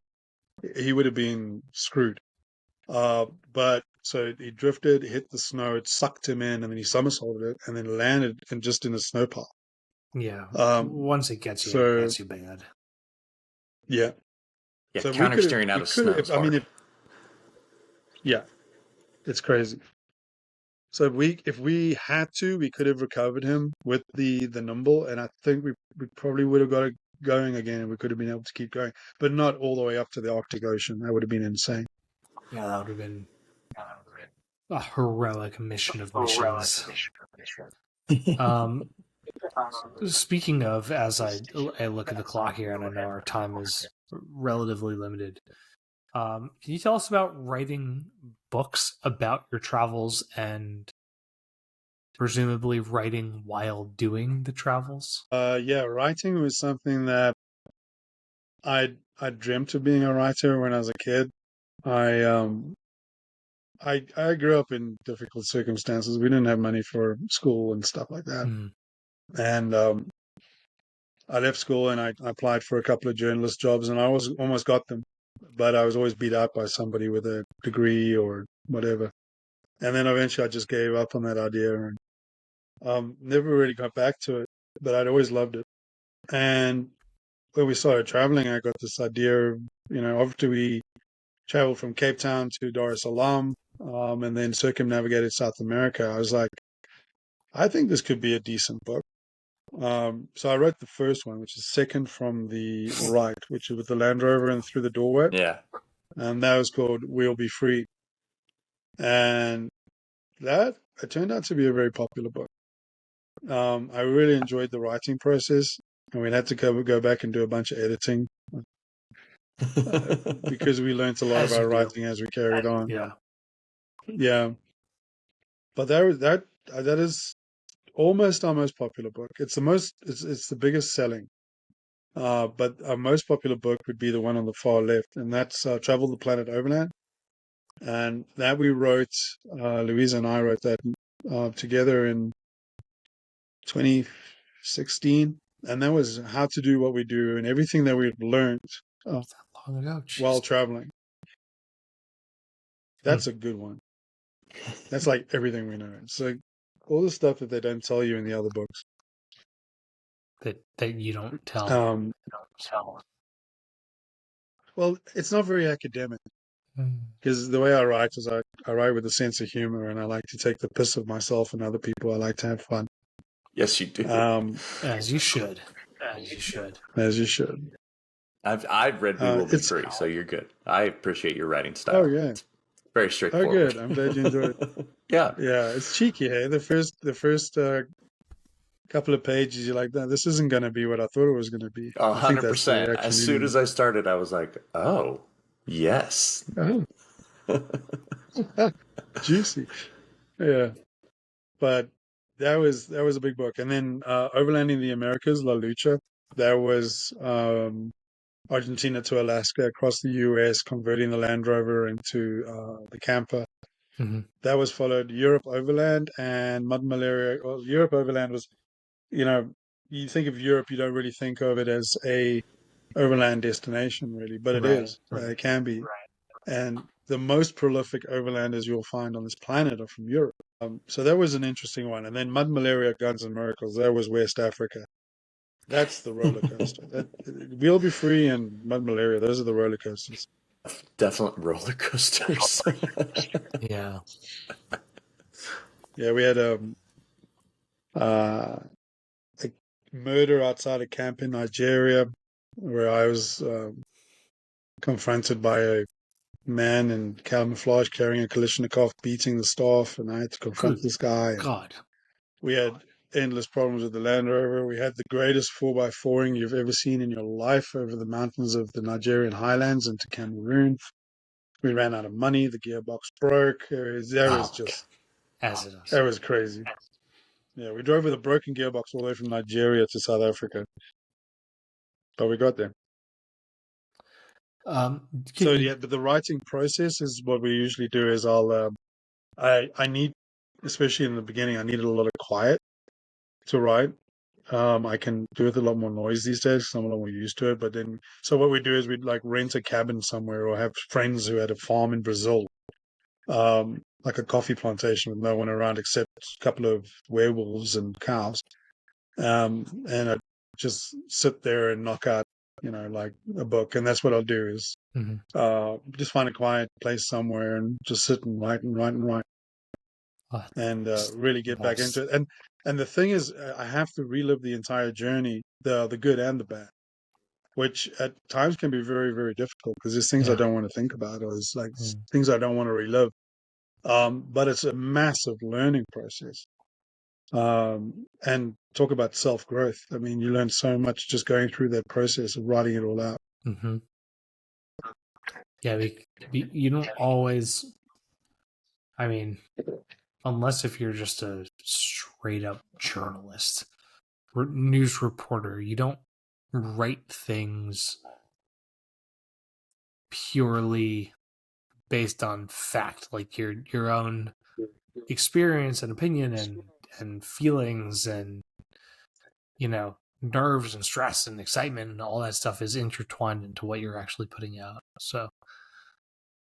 he would have been screwed. But so he drifted, hit the snow, it sucked him in, and then he somersaulted it, and then landed just in a snow pile. Yeah. Um, Once it gets so you bad. yeah, Yeah, so counter steering out of snow is hard. Yeah, it's crazy. So if we had to, we could have recovered him with the Nimbl, and I think we probably would have got it going again, and we could have been able to keep going, but not all the way up to the Arctic Ocean. That would have been insane. Yeah, that would have been a heroic mission of missions. Speaking of, as I look at the clock here, and I know our time is relatively limited, can you tell us about writing books about your travels and presumably writing while doing the travels? Yeah, writing was something that I dreamt of being a writer when I was a kid. I grew up in difficult circumstances. We didn't have money for school and stuff like that. And I left school and I applied for a couple of journalist jobs, and I almost got them, but I was always beat out by somebody with a degree or whatever. And then eventually I just gave up on that idea and never really got back to it, but I'd always loved it. And when we started traveling, I got this idea of, after we traveled from Cape Town to Dar es Salaam, and then circumnavigated South America, I was like, I think this could be a decent book. So I wrote the first one, which is second from the right, which is with the Land Rover and Through the Doorway. Yeah. And that was called We'll Be Free. And it turned out to be a very popular book. I really enjoyed the writing process, and we had to go back and do a bunch of editing because we learned a lot As of our you do. writing as we carried on. Yeah. Yeah. But that is almost our most popular book. It's the biggest selling. But our most popular book would be the one on the far left, and that's Travel the Planet Overland. And that we wrote, Louisa and I wrote that together in 2016. And that was how to do what we do and everything that we've learned Long ago. while traveling. That's a good one. That's like everything we know. It's like all the stuff that they don't tell you in the other books. That you don't tell. Well, it's not very academic. Because the way I write is I write with a sense of humor, and I like to take the piss of myself and other people. I like to have fun. Yes, you do. As you should. As you should. I've read We Will Be Free, so you're good. I appreciate your writing style. Oh yeah, it's very straightforward. Oh good. I'm glad you enjoyed it. Yeah. It's cheeky. Hey, the first couple of pages, you're like, no, this isn't going to be what I thought it was going to be. 100%. As soon as I started, I was like, oh, yes. Oh. Juicy. Yeah. But that was a big book. And then Overlanding the Americas, La Lucha, that was Argentina to Alaska, across the US, converting the Land Rover into the camper. Mm-hmm. That was followed Europe Overland and Mud Malaria. Well, Europe Overland was, you think of Europe, you don't really think of it as a overland destination, really, but it is. It can be. And the most prolific overlanders you'll find on this planet are from Europe. So that was an interesting one. And then Mud Malaria, Guns and Miracles, that was West Africa. That's the roller coaster. We'll Be Free and Mud Malaria, those are the roller coasters. Definite roller coasters. Yeah. Yeah, we had a murder outside a camp in Nigeria where I was confronted by a man in camouflage carrying a Kalashnikov, beating the staff, and I had to confront this guy. God. We had endless problems with the Land Rover. We had the greatest 4x4ing you've ever seen in your life over the mountains of the Nigerian highlands into Cameroon. We ran out of money. The gearbox broke. That was crazy. Yeah, we drove with a broken gearbox all the way from Nigeria to South Africa. But we got there. But the writing process is what we usually do is I'll I need, especially in the beginning, I needed a lot of quiet to ride. I can do with a lot more noise these days 'cause I'm a lot more used to it. But then, so what we do is we'd like rent a cabin somewhere or have friends who had a farm in Brazil, like a coffee plantation with no one around except a couple of werewolves and cows. And I just sit there and knock out, like a book. And that's what I'll do is just find a quiet place somewhere and just sit and write and write and write and really get back into it. And the thing is, I have to relive the entire journey, the good and the bad, which at times can be very, very difficult because there's things I don't want to think about, or there's like things I don't want to relive. But it's a massive learning process. And talk about self-growth. I mean, you learn so much just going through that process of writing it all out. Mm-hmm. Yeah, you don't always. I mean, unless if you're just a straight up journalist, news reporter, you don't write things purely based on fact, like your own experience and opinion and feelings and nerves and stress and excitement and all that stuff is intertwined into what you're actually putting out. So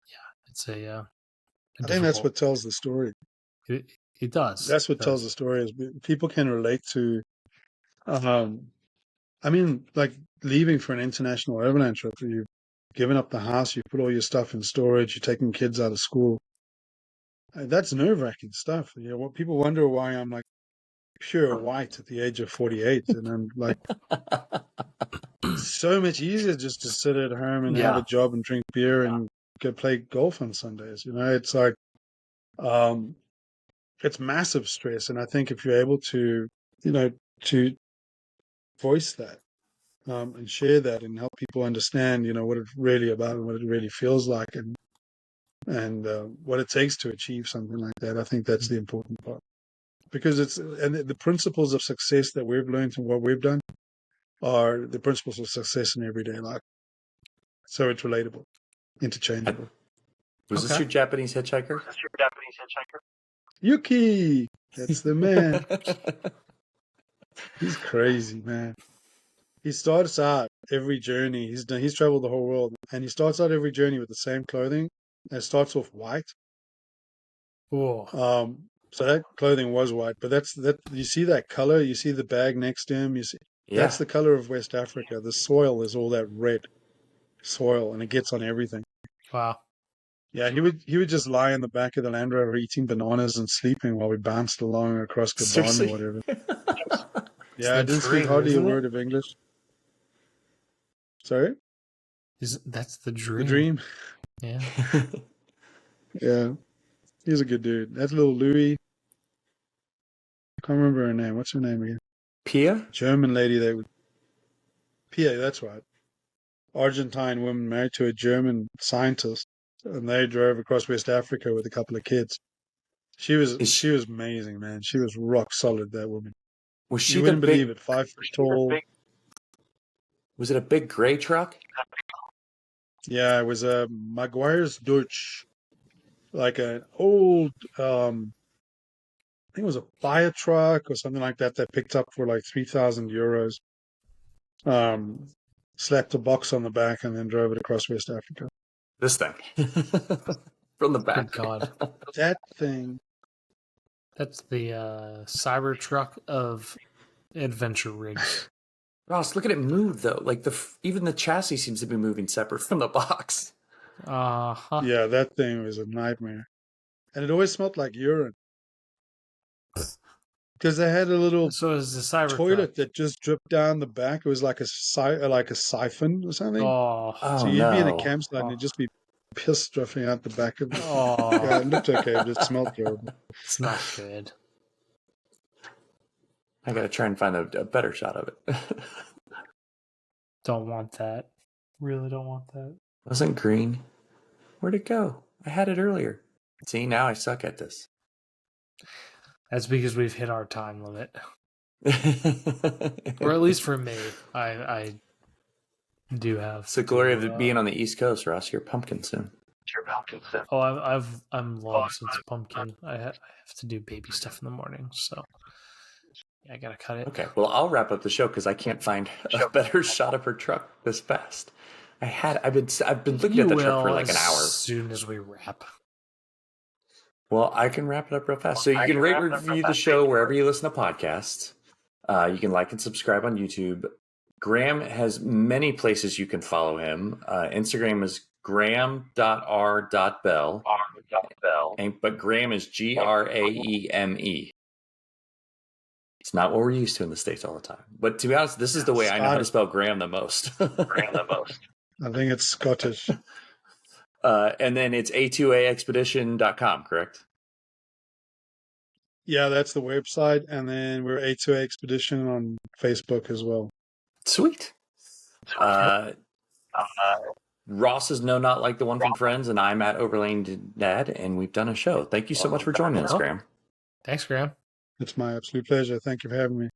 yeah, it's I think that's what tells the story. It does. That's what tells the story is people can relate to. I mean, like leaving for an international overland trip, you've given up the house, you put all your stuff in storage, you're taking kids out of school. That's nerve-wracking stuff. What people wonder why I'm like pure white at the age of 48, and I'm like, so much easier just to sit at home and have a job and drink beer and go play golf on Sundays. It's like, it's massive stress, and I think if you're able to, to voice that and share that and help people understand, what it's really about and what it really feels like, and what it takes to achieve something like that, I think that's the important part. Because the principles of success that we've learned and what we've done are the principles of success in everyday life. So it's relatable, interchangeable. Was this your Japanese hitchhiker? Yuki! That's the man. He's crazy, man. He starts out every journey. He's traveled the whole world, and he starts out every journey with the same clothing. And it starts off white. Oh. So that clothing was white, but that you see that color. You see the bag next to him. You see that's the color of West Africa. The soil is all that red soil, and it gets on everything. Wow. Yeah, he would just lie in the back of the Land Rover eating bananas and sleeping while we bounced along across Gabon or whatever. Yeah, I didn't speak hardly a word of English. Sorry? That's the dream. The dream? Yeah. Yeah. He's a good dude. That's little Louie. I can't remember her name. What's her name again? Pia? German lady Pia, that's right. Argentine woman married to a German scientist. And they drove across West Africa with a couple of kids. She was amazing, man. She was rock solid, that woman. Was she you wouldn't believe it, 5 foot tall. Was it a big gray truck? Yeah, it was a Maguire's Dutch, like an old, I think it was a fire truck or something like that picked up for like 3,000 euros. Slapped a box on the back and then drove it across West Africa. This thing. From the back. Good God. That thing. That's the Cybertruck of adventure rigs. Ross, look at it move though. Like even the chassis seems to be moving separate from the box. Yeah, that thing was a nightmare, and it always smelled like urine. Because they had a little toilet that just dripped down the back. It was like a siphon or something. So you'd be in a campsite and it'd just be piss dripping out the back of it. Yeah, it looked okay, but it smelled terrible. It's not good. I gotta try and find a better shot of it. Don't want that. Really don't want that. Wasn't green. Where'd it go? I had it earlier. See, now I suck at this. That's because we've hit our time limit. Or at least for me. I do have. It's the glory of being on the East Coast, Ross. You're a pumpkin soon. Oh, I'm long since pumpkin. I have to do baby stuff in the morning, so yeah, I gotta cut it. Okay, well, I'll wrap up the show because I can't find a better shot of her truck this fast. I've been looking at the truck for like an hour. As soon as we wrap. Well, I can wrap it up real fast. So you can rate and review the show wherever you listen to podcasts. You can like and subscribe on YouTube. Graeme has many places you can follow him. Instagram is graeme.r.bell. But Graeme is Graeme. It's not what we're used to in the States all the time. But to be honest, this is the way I know how to spell Graeme the most. I think it's Scottish. And then it's A2A Expedition.com, correct? Yeah, that's the website. And then we're A2A Expedition on Facebook as well. Sweet. Ross is No Not Like the One from Friends, and I'm at Overland Dad, and we've done a show. Thank you so much for joining us, Graeme. Thanks, Graeme. It's my absolute pleasure. Thank you for having me.